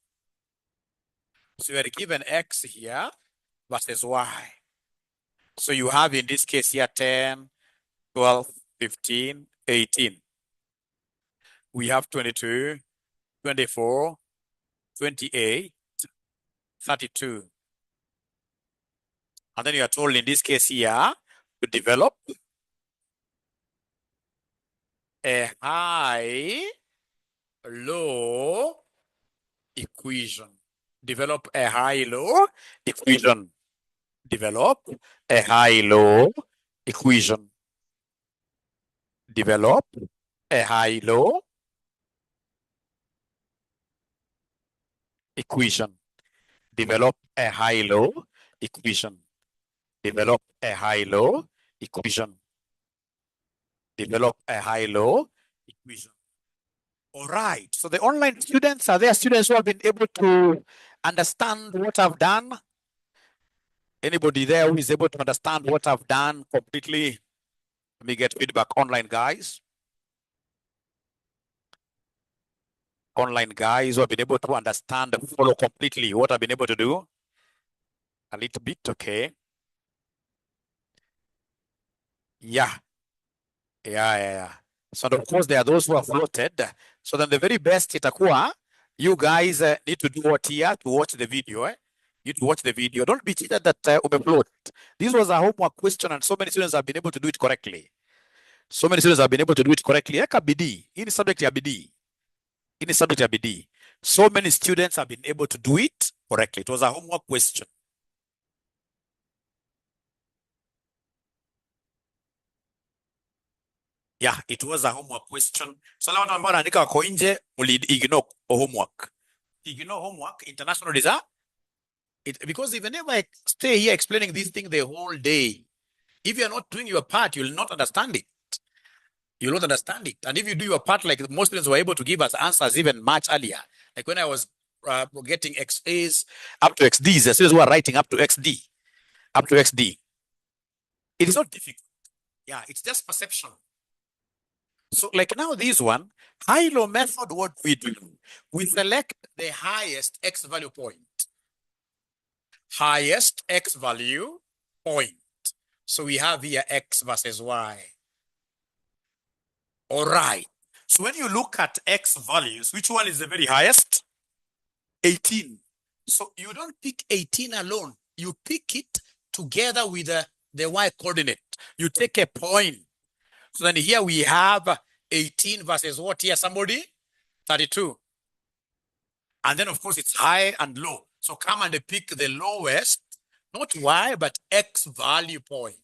So you are given x here versus y. So you have in this case here 10, 12, 15, 18. We have 22, 24, 28, 32. And then you are told in this case here to develop a high-low equation. Develop a high-low equation. Develop a high-low equation. Develop a high-low equation. Develop a high-low equation. Develop a high-low equation. Develop a high-low equation. All right. So the online students, are there students who have been able to understand what I've done? Anybody there who is able to understand what I've done completely? Let me get feedback online, guys. Online guys who have been able to understand and follow completely what I've been able to do. A little bit, okay. Yeah. So of course there are those who have floated. So then the very best itakuwa, you guys need to do what here to watch the video. You need to watch the video. Don't be cheated that umefloat. This was a homework question and so many students have been able to do it correctly. So many students have been able to do it correctly. Eka bidii. Hii ni subject ya bidii. Hii ni subject ya bidii. So many students have been able to do it correctly. It was a homework question. Yeah, it was a homework question. So watu ambao wanaandika wako nje, ignore homework. Ignore homework. International is because even if I stay here explaining this thing the whole day, if you're not doing your part, you'll not understand it. You'll not understand it. And if you do your part, like most students were able to give us answers even much earlier. Like when I was getting XAs up to XDs, the students were writing up to XD. Up to XD. It is not difficult. Yeah, it's just perception. So like now this one, high-low method, what we do? We select the highest X value point. Highest X value point. So we have here X versus Y. All right. So when you look at X values, which one is the very highest? 18. So you don't pick 18 alone. You pick it together with the Y coordinate. You take a point. So then here we have 18 versus what here, somebody? 32. And then, of course, it's high and low. So come and pick the lowest, not Y, but X value point.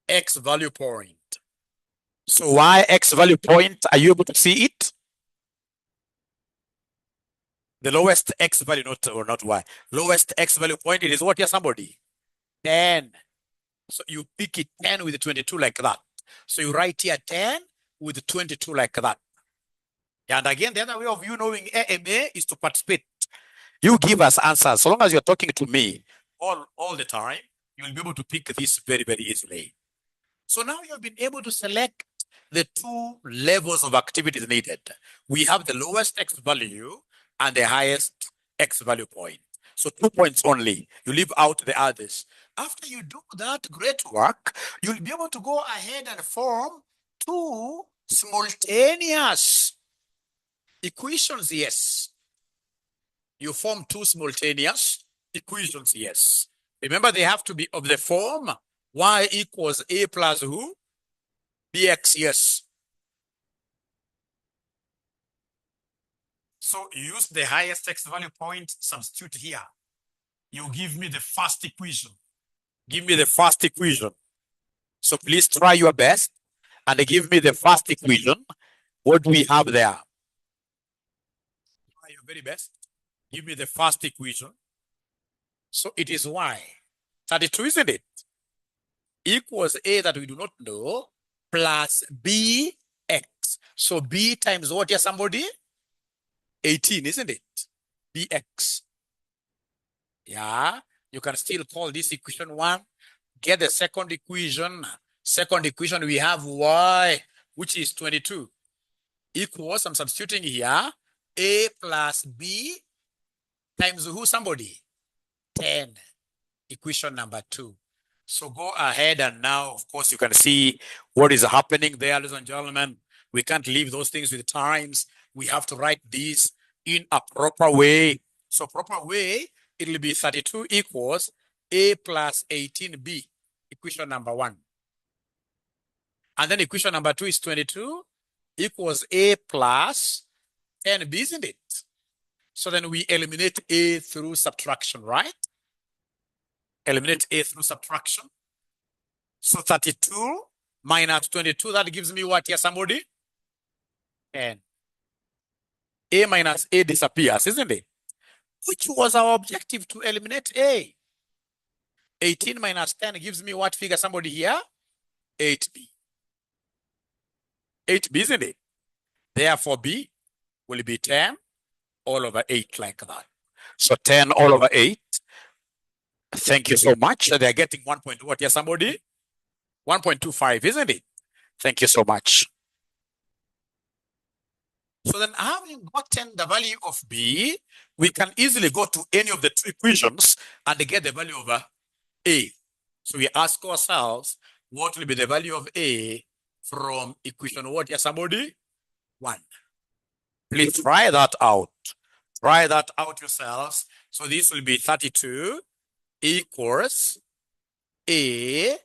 X value point. So Y, X value point, are you able to see it? The lowest X value, not Y. Lowest X value point, it is what here, somebody? 10. So you pick it 10 with 22 like that. So you write here 10 with 22 like that. And again, the other way of you knowing AMA is to participate. You give us answers. So long as you're talking to me all the time, you'll be able to pick this very, very easily. So now you've been able to select the two levels of activities needed. We have the lowest X value and the highest X value point. So 2 points only. You leave out the others. After you do that great work, you'll be able to go ahead and form two simultaneous equations, yes. You form two simultaneous equations, yes. Remember, they have to be of the form y equals a plus who? Bx, yes. So use the highest x value point, substitute here. You give me the first equation. Give me the first equation. So please try your best and give me the first equation. What do we have there? Try your very best. Give me the first equation. So it is y. 32, isn't it? Equals a that we do not know plus bx. So b times what here, somebody? 18, isn't it? Bx. Yeah, you can still call this equation 1. Get the second equation. Second equation, we have y, which is 22, equals, I'm substituting here, a plus b times who, somebody? 10. Equation number 2. So go ahead and now, of course, you can see what is happening there, ladies and gentlemen. We can't leave those things with times. We have to write this in a proper way. So proper way, it will be 32 equals a plus 18b, equation number 1. And then equation number 2 is 22 equals a plus 10b, isn't it? So then we eliminate a through subtraction, right? Eliminate a through subtraction. So 32 minus 22, that gives me what here, somebody? 10. A minus a disappears, isn't it? Which was our objective, to eliminate a. 18 minus 10 gives me what figure, somebody here? 8b. 8b, isn't it? Therefore, b will be 10 all over 8, like that. So 10 all over 8. Thank you so much. So they're getting 1 point what here, somebody? 1.25, isn't it? Thank you so much. So then, having gotten the value of b, we can easily go to any of the two equations and get the value of a. So we ask ourselves, what will be the value of a from equation what here, somebody? 1. Please try that out. Try that out yourselves. So this will be 32 equals a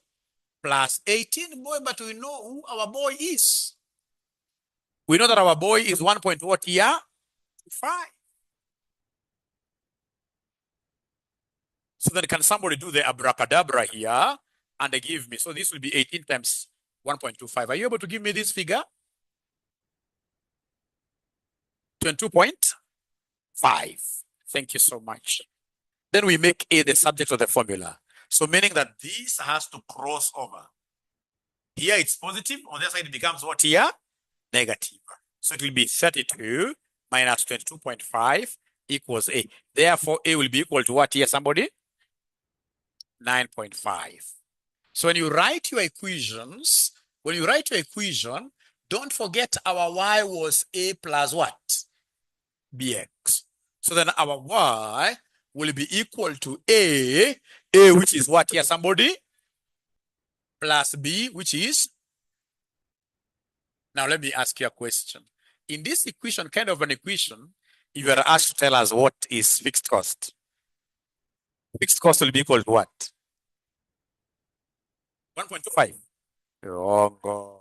plus 18, boy, but we know who our boy is. We know that our boy is 1 point what here? 5. So then can somebody do the abracadabra here and they give me? So this will be 18 times 1.25. Are you able to give me this figure? 22.5. Thank you so much. Then we make a the subject of the formula. So meaning that this has to cross over. Here it's positive, on the other side it becomes what here? Negative. So it will be 32 minus 22.5 equals a. Therefore, a will be equal to what here, somebody? 9.5. So when you write your equations, don't forget our y was a plus what? Bx. So then our y will be equal to a which is what here, somebody? Plus b, which is? Now let me ask you a question. In this equation, kind of an equation, you are asked to tell us what is fixed cost. Fixed cost will be equal to what? 1.25. Wrong.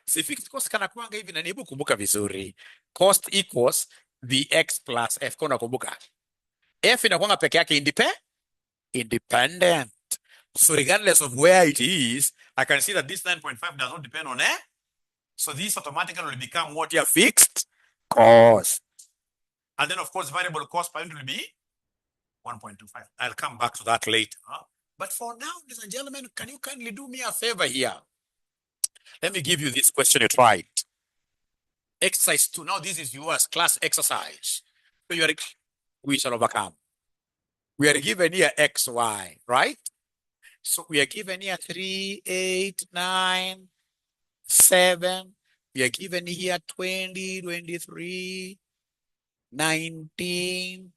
Si fixed cost kana kuanga hivi na nibu kumbuka vizuri. Cost equals vx plus f. Kuna kumbuka. F inakuanga peke yake independent. So regardless of where it is, I can see that this 9.5 does not depend on F. So this automatically will become what your fixed cost. And then of course, variable cost per unit will be 1.25. I'll come back to that later. But for now, ladies and gentlemen, can you kindly do me a favor here? Let me give you this question you tried. Exercise 2. Now this is yours, class exercise. So we shall overcome. We are given here x, y, right? So we are given here 3, 8, 9, 7. We are given here 20, 23, 19.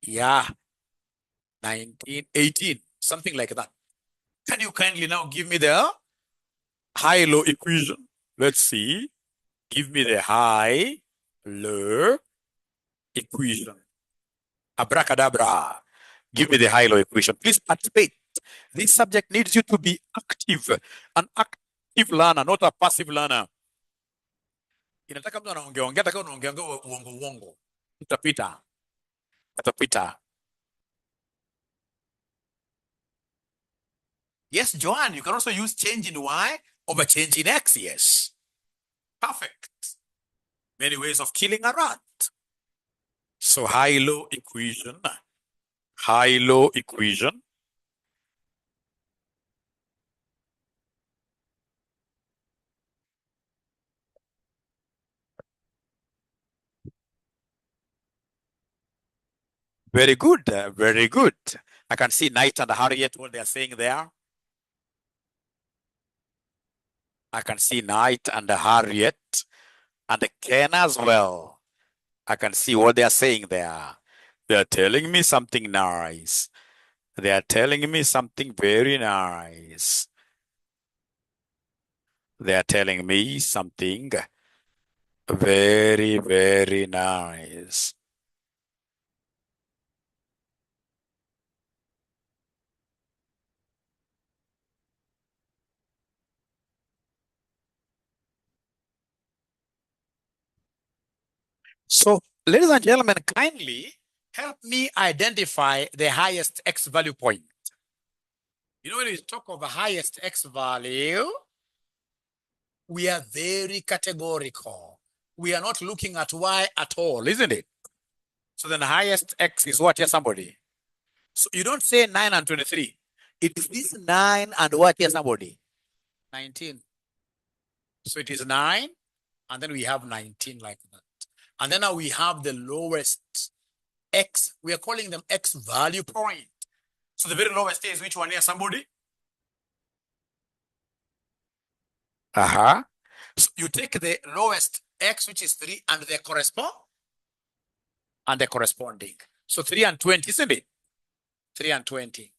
Yeah. 19, 18, something like that. Can you kindly now give me the high-low equation? Let's see. Give me the high-low equation. Abracadabra. Give me the high-low equation. Please participate. This subject needs you to be active, an active learner, not a passive learner. Inataka mtu anaongea, taka unaongea uongo. Utapita. Yes, Joanne, you can also use change in y over change in x. Yes. Perfect. Many ways of killing a rat. So high-low equation. High-low equation. Very good. Very good. I can see Knight and Harriet, what they're saying there. I can see Knight and Harriet and Ken as well. I can see what they're saying there. They're telling me something nice. They are telling me something very nice. They are telling me something very, very nice. So, ladies and gentlemen, kindly help me identify the highest x value point. You know, when we talk of the highest x value, we are very categorical. We are not looking at y at all, isn't it? So then the highest x is what here, somebody? So you don't say 9 and 23. It is this 9 and what here, somebody? 19. So it is 9, and then we have 19 like that. And then now we have the lowest x. We are calling them x value point. So the very lowest is which one here, somebody? So you take the lowest x, which is 3, and the corresponding. So 3 and 20, isn't it? 3 and 20.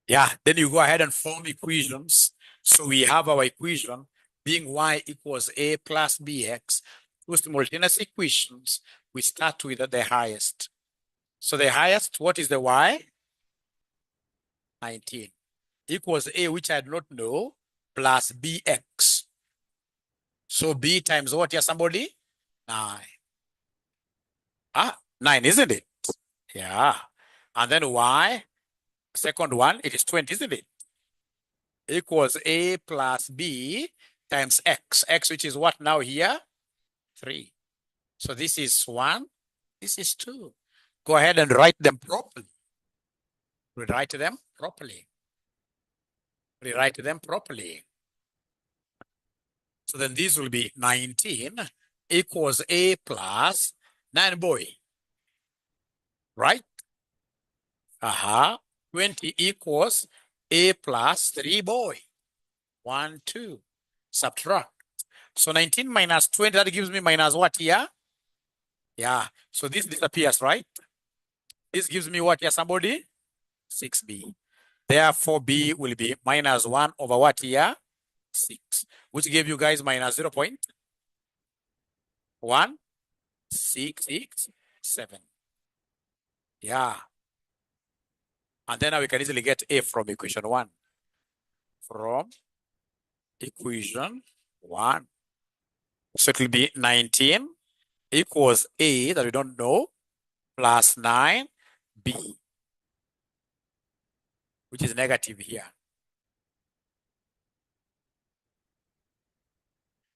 Yeah, then you go ahead and form equations. So we have our equation being y equals a plus bx. Two simultaneous equations. We start with the highest. So the highest, what is the y? 19. Equals a, which I do not know, plus bx. So b times what here, somebody? 9. 9, isn't it? Yeah. And then y, second one, it is 20, isn't it? Equals a plus b times x. X, which is what now here? 3. So this is 1. This is 2. Go ahead and write them properly. Rewrite them properly. Rewrite them properly. So then this will be 19 equals a plus 9 boy. Right? 20 equals a plus 3 boy. 1, 2. Subtract. So 19 minus 20, that gives me minus what here? Yeah. So this disappears, right? This gives me what here, somebody? 6b. Therefore, b will be minus 1 over what here? 6. Which gave you guys minus 0.1667. Yeah. And then now we can easily get a from equation 1. From equation 1. So it will be 19 equals a that we don't know plus 9b, which is negative here.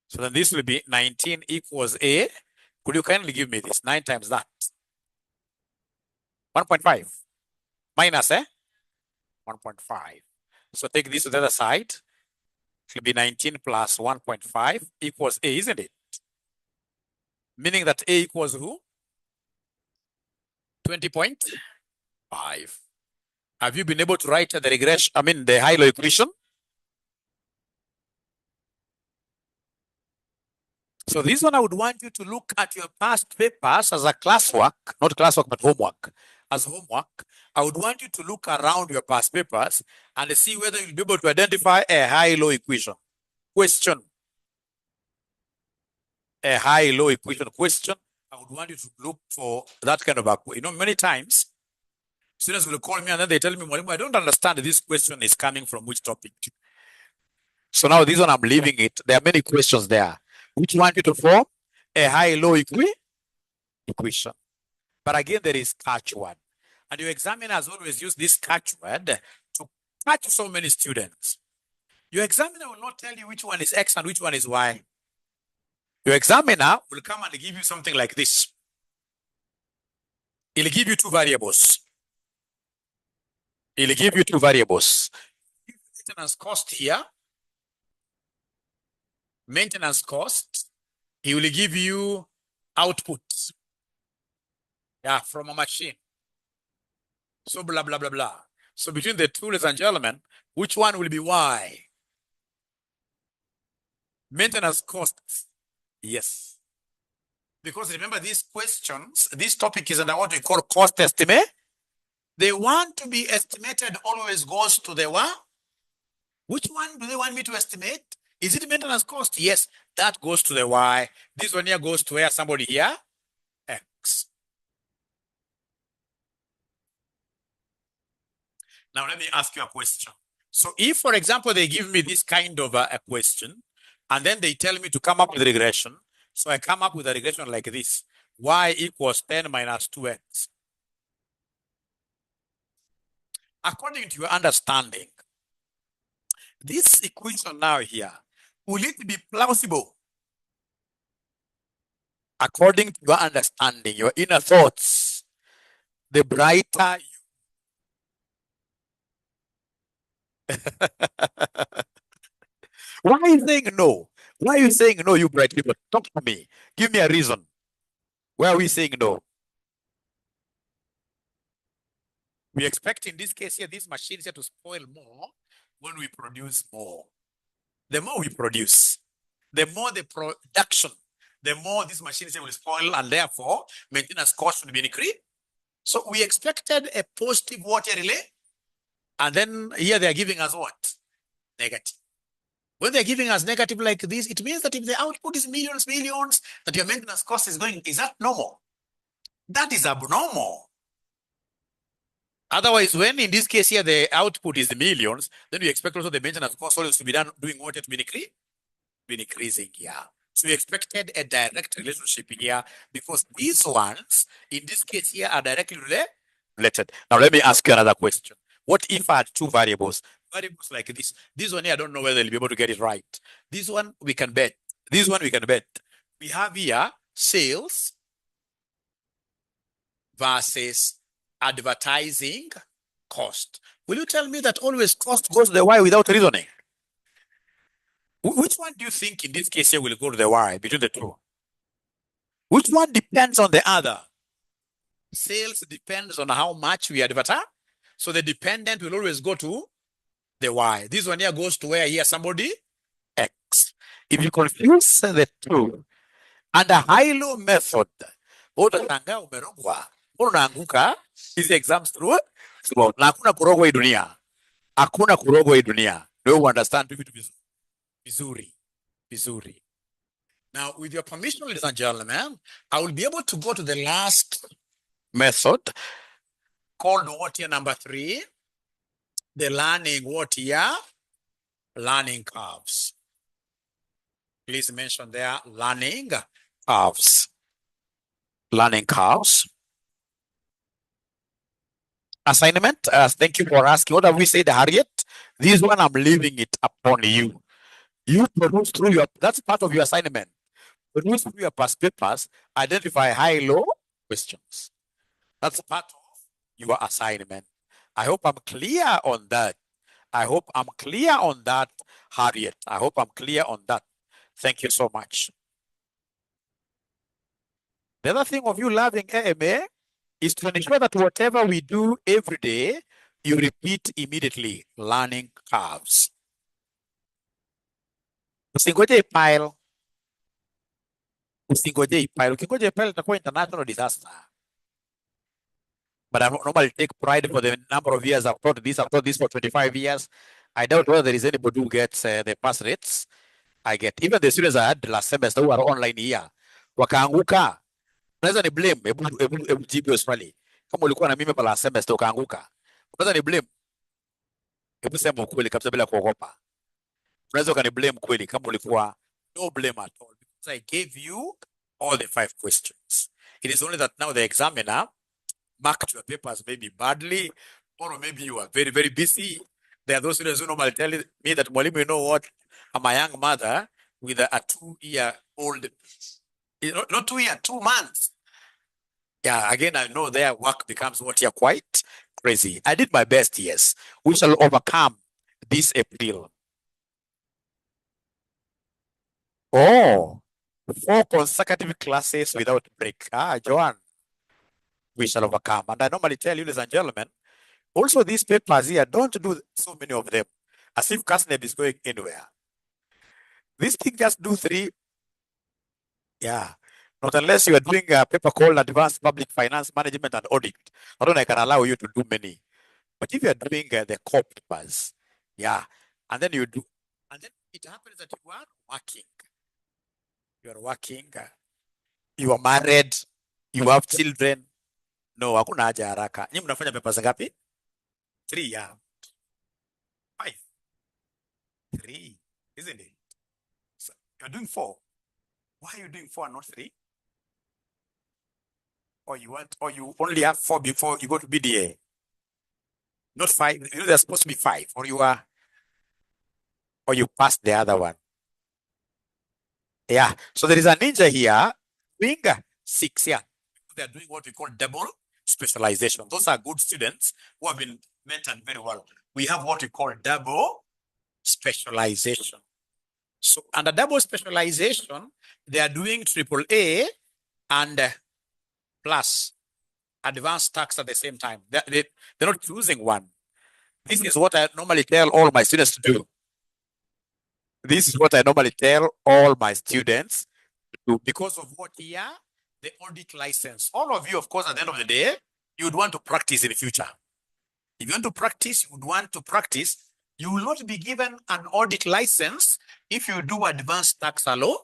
So then this will be 19 equals a. Could you kindly give me this? 9 times that. 1.5 minus 1.5. So take this to the other side. It will be 19 plus 1.5 equals a, isn't it? Meaning that a equals who? 20.5. Have you been able to write the regression, the high-low equation? So this one, I would want you to look at your past papers as a classwork, not classwork, but homework. As homework, I would want you to look around your past papers and see whether you'll be able to identify a high-low equation. Question. a high-low equation question, I would want you to look for that kind of a, many times students will call me and then they tell me, "Mwalimu, I don't understand this question is coming from which topic." So now this one, I'm leaving it. There are many questions there. Which one you to form a high-low equation. But again, there is catch word. And your examiners always use this catch word to catch so many students. Your examiner will not tell you which one is X and which one is Y. Your examiner will come and give you something like this. He'll give you two variables. He'll give you two variables. Maintenance cost here. Maintenance cost. He will give you output. Yeah, from a machine. So blah, blah, blah, blah. So between the two, ladies and gentlemen, which one will be Y? Maintenance costs. Yes. Because remember these questions, this topic is under what we call cost estimate. They want to be estimated always goes to the what? Which one do they want me to estimate? Is it maintenance cost? Yes, that goes to the Y. This one here goes to where? Somebody here? X. Now let me ask you a question. So if, for example, they give me this kind of a question, and then they tell me to come up with a regression, so I come up with a regression like this, y equals 10 minus 2x. According to your understanding, this equation now here, will it be plausible? According to your understanding, your inner thoughts, the brighter you... Why are you saying no? Why are you saying no, you bright people? Talk to me. Give me a reason. Why are we saying no? We expect in this case here, these machines here to spoil more when we produce more. The more we produce, the more the production, the more these machines here will spoil, and therefore maintenance cost will be increased. So we expected a positive water relay, and then here they are giving us what? Negative. When they're giving us negative like this, it means that if the output is millions, that your maintenance cost is going, is that normal? That is abnormal. Otherwise, when in this case here, the output is the millions, then we expect also the maintenance cost always to be done doing what? To be increasing here. So we expected a direct relationship here because these ones, in this case here, are directly related. Now, let me ask you another question. What if I had two variables? Variables like this. This one here, I don't know whether they'll be able to get it right. This one, we can bet. This one, we can bet. We have here sales versus advertising cost. Will you tell me that always cost goes to the Y without reasoning? Which one do you think in this case here will go to the Y between the two? Which one depends on the other? Sales depends on how much we advertise. So the dependent will always go to the Y. This one here goes to where here somebody X. If you confuse the two and a high-low method, utashangaa umerogwa, unaanguka hizi exams through. Na hakuna kurogwa hii dunia. Hakuna kurogwa hii dunia. Do you understand vitu vizuri? Now, with your permission, ladies and gentlemen, I will be able to go to the last method called what here, number 3, the learning what here? Learning curves. Please mention there, learning curves. Learning curves. Assignment, thank you for asking. What have we said, Harriet? This one, I'm leaving it upon you. You produce through your, that's part of your assignment. Produce through your past papers, identify high-low questions. That's part of your assignment. I hope I'm clear on that. I hope I'm clear on that, Harriet. I hope I'm clear on that. Thank you so much. The other thing of you loving AMA is to ensure that whatever we do every day, you repeat immediately. Learning curves. Usingoje pile. Usingoje pile. Ukingoje pile itakuwa international disaster. But I normally take pride for the number of years I've taught this. I've taught this for 25 years. I doubt whether there is anybody who gets the pass rates I get. Even the students I had last semester who are online here, wakaanguka, unaweza ni blame. Hebu jibu hiyo swali. Kama ulikuwa na mimi pala semester ukaanguka, unaweza ni blame? Hebu sema ukweli kabisa bila kuogopa. Unaweza ukani blame kweli kama ulikuwa no blame at all, because I gave you all the 5 questions. It is only that now the examiner marked your papers maybe badly, or maybe you are very, very busy. There are those students who normally tell me that, Mwalimu, you know what? I'm a young mother with a 2-year-old, not 2 years, 2 months. Yeah, again, I know their work becomes what you're quite crazy. I did my best, yes. We shall overcome this April. Oh, 4 consecutive classes without break. Joanne, we shall overcome. And I normally tell you, ladies and gentlemen, also these papers here, don't do so many of them as if CASNEB is going anywhere. This thing just do 3. Yeah. Not unless you are doing a paper called Advanced Public Finance Management and Audit. I don't know, I can allow you to do many. But if you are doing the core papers, yeah, and then you do, and then it happens that you are working. You are working, you are married, you have children. No, hakuna haja haraka. Nyinyi mnafanya papers ngapi? 3, yeah. 5. 3, isn't it? So you're doing 4. Why are you doing 4 and not 3? Or you only have 4 before you go to BDA? Not 5. You know, there's supposed to be 5, or you passed the other one. Yeah. So there is a ninja here doing 6. Yeah. They're doing what we call double specialization. Those are good students who have been mentored very well. We have what we call double specialization. So under double specialization, they are doing AAA and plus advanced tax at the same time. They're not choosing one. This is what I normally tell all my students to do. This is what I normally tell all my students to do because of what here? The audit license. All of you, of course, at the end of the day, you would want to practice in the future. If you want to practice, you would want to practice. You will not be given an audit license if you do advanced tax alone.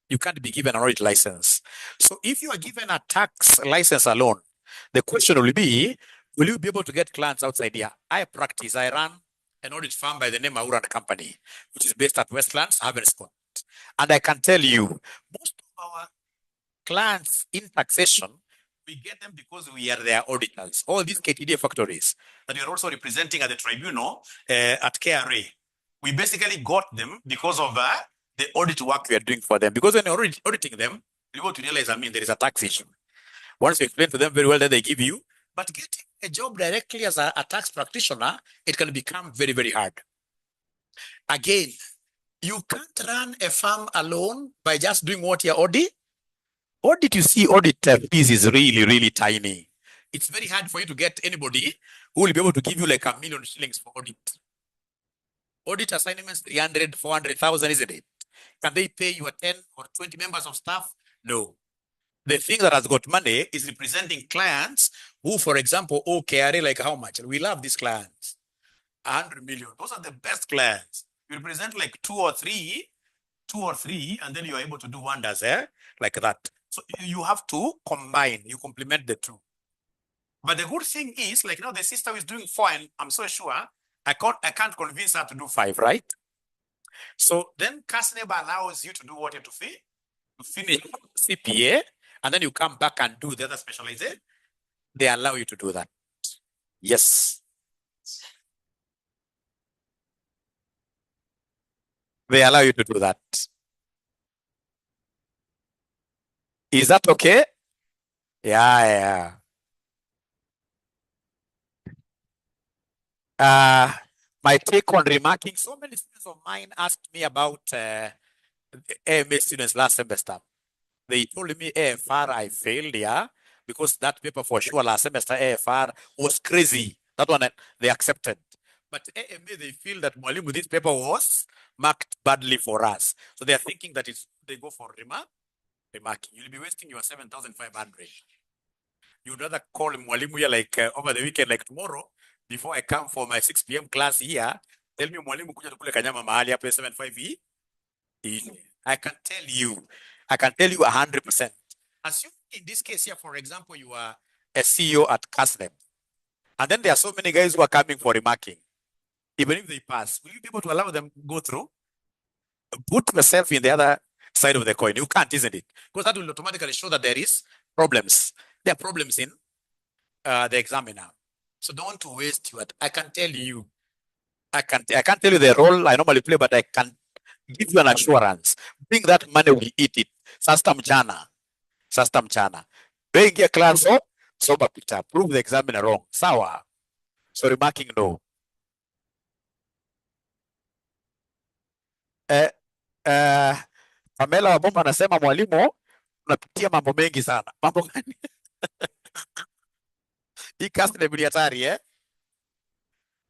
You can't be given an audit license. So if you are given a tax license alone, the question will be, will you be able to get clients outside here? I run an audit firm by the name of Aura Company, which is based at Westlands, Havenscott. And I can tell you, most of our clients in taxation, we get them because we are their auditors. All these KTDA factories that we are also representing at the tribunal at KRA, we basically got them because of the audit work we are doing for them. Because when you're auditing them, you go to realize, there is a tax issue. Once you explain to them very well, then they give you. But getting a job directly as a tax practitioner, it can become very, very hard. Again, you can't run a firm alone by just doing what you audit. Audit, you see, audit fees is really, really tiny. It's very hard for you to get anybody who will be able to give you like $1 million for audit. Audit assignments, 300, 400,000, isn't it? Can they pay you 10 or 20 members of staff? No. The thing that has got money is representing clients who, for example, owe KRA like how much? We love these clients. 100 million. Those are the best clients. You represent like two or three, and then you are able to do wonders, like that. So you have to combine, you complement the two. But the good thing is, like now the sister is doing 4, and I'm so sure I can't convince her to do 5, right? So then CASNEB allows you to do what you have to finish CPA, and then you come back and do the other specialization. They allow you to do that. Yes. They allow you to do that. Is that okay? Yeah. My take on remarking, so many students of mine asked me about AMA students last semester. They told me AFR, I failed, because that paper for sure last semester AFR was crazy. That one they accepted. But AMA, they feel that Mwalimu, this paper was marked badly for us. So they are thinking that they go for remarking. You'll be wasting your 7,500. You'd rather call Mwalimu here like over the weekend, like tomorrow, before I come for my 6 p.m. class here. Tell me, Mwalimu, kuja tukule kanyama mahali hapo 75 hii. I can tell you, I can tell you 100%. Assume in this case here, for example, you are a CEO at Castlem, and then there are so many guys who are coming for remarking. Even if they pass, will you be able to allow them go through? Put yourself in the other side of the coin. You can't, isn't it? Because that will automatically show that there is problems. There are problems in the examiner. So don't waste your. I can tell you. I can't tell you the role I normally play, but I can give you an assurance. Bring that money, we eat it. Sasta mchana. Sasta mchana. Bengia class so soba pita. Prove the examiner wrong. Sawa. So remarking no. Eh, Pamela Wabomba anasema mwalimu, unapitia mambo mengi sana. Mambo gani? Hii cast ni hatari eh?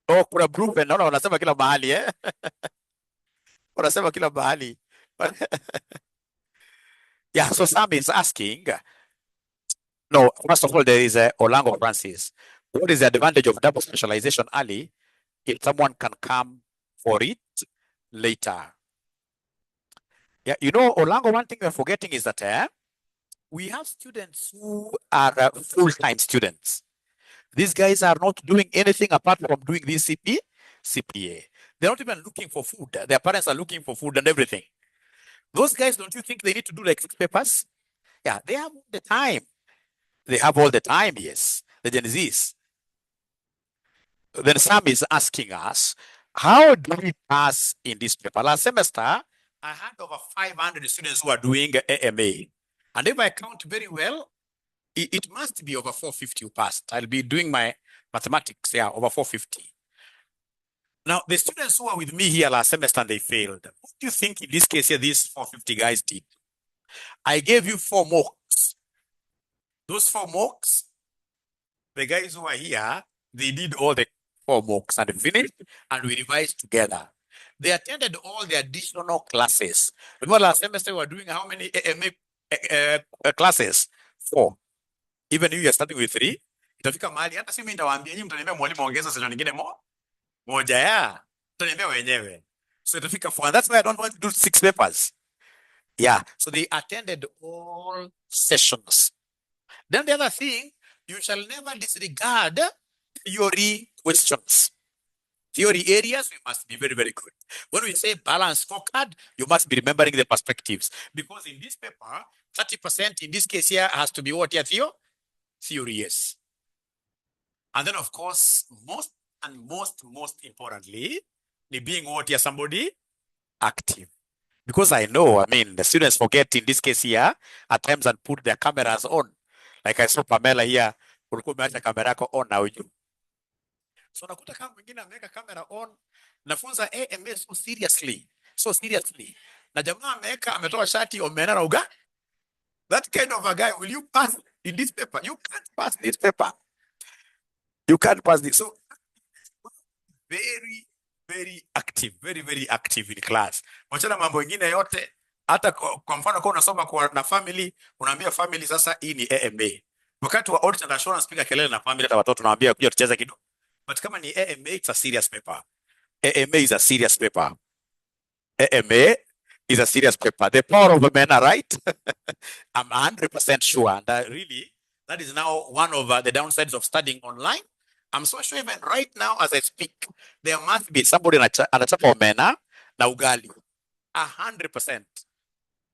Oh, kuna proven naona wanasema kila mahali eh? Wanasema kila mahali. Yeah, so Sam is asking, no, first of all, there is Olango Francis. What is the advantage of double specialization early if someone can come for it later? Yeah, you know, Olango, one thing we're forgetting is that we have students who are full-time students. These guys are not doing anything apart from doing this CPA. They're not even looking for food. Their parents are looking for food and everything. Those guys, don't you think they need to do like 6 papers? Yeah, they have the time. They have all the time, yes. The Gen Zs. Then Sam is asking us, how do we pass in this paper? Last semester, I had over 500 students who are doing AMA. And if I count very well, it must be over 450 who passed. I'll be doing my mathematics, yeah, over 450. Now, the students who are with me here last semester and they failed, what do you think in this case here, these 450 guys did? I gave you 4 mocks. Those 4 mocks, the guys who are here, they did all the 4 mocks and finished, and we revised together. They attended all the additional classes. Remember last semester we were doing how many classes? 4. Even if you're starting with 3, itafika mahali hata si mimi nitawaambia nyinyi mtaniambia mwalimu ongeza session nyingine moja ya mtaniambia wenyewe. So itafika 4. And that's why I don't want to do 6 papers. Yeah, so they attended all sessions. Then the other thing, you shall never disregard theory questions. Theory areas, we must be very, very good. When we say balance scorecard, you must be remembering the perspectives. Because in this paper, 30% in this case here has to be what here, theory, yes. And then, of course, most importantly, being what here, somebody active. Because I know, I mean, the students forget in this case here, at times and put their cameras on. Like I saw Pamela here, ulikuwa umeacha kamera yako on na ujue. So nakuta kama mwingine ameweka kamera on, nafunza AMA so seriously. Na jamaa ametoa shati omena na uga. That kind of a guy, will you pass in this paper? You can't pass this paper. You can't pass this. So very, very active, very, very active in class. Wachana mambo mengine yote. Hata kwa mfano kwa unasoma kwa na family, unaambia family sasa hii ni AMA. Wakati wa audit and assurance piga kelele na family hata watoto naambia kuja tucheze kidogo. But kama ni AMA, it's a serious paper. AMA is a serious paper. AMA is a serious paper. The power of men, right? I'm 100% sure. And really, that is now one of the downsides of studying online. I'm so sure even right now as I speak, there must be somebody anachapa omena na ugali. 100%.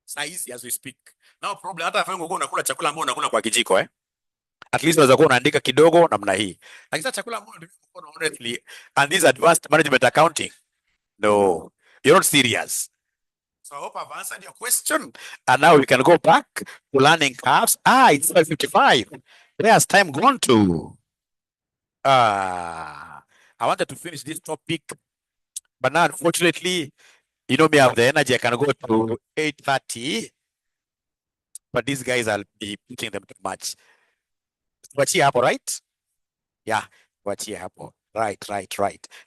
Saizi as we speak. Now probably hata afanye uko unakula chakula ambao unakula kwa kijiko At least unaweza kuwa unaandika kidogo namna hii. Lakini sasa chakula ambao unakula honestly and this advanced management accounting. No, you're not serious. So I hope I've answered your question. And now we can go back to learning curves. It's 5:55. Where has time gone to? I wanted to finish this topic, but now unfortunately, you know me, I have the energy. I can go to 8:30, but these guys, I'll be picking them too much. Wachie hapo, right? Yeah, wachie hapo. Right.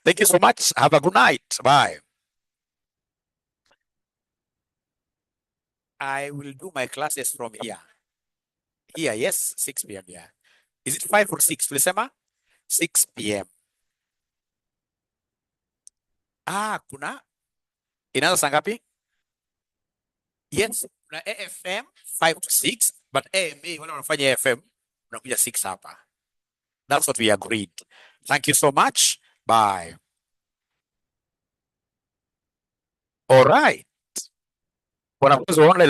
Thank you so much. Have a good night. Bye. I will do my classes from here. Here, yes, 6 p.m. Yeah. Is it 5 or 6? Tulisema 6 p.m. Kuna inaanza saa ngapi? Yes, Kuna AFM 5 to 6, but AMA wale wanafanya AFM unakuja 6 hapa. That's what we agreed. Thank you so much. Bye. All right. Wanafunzi wa online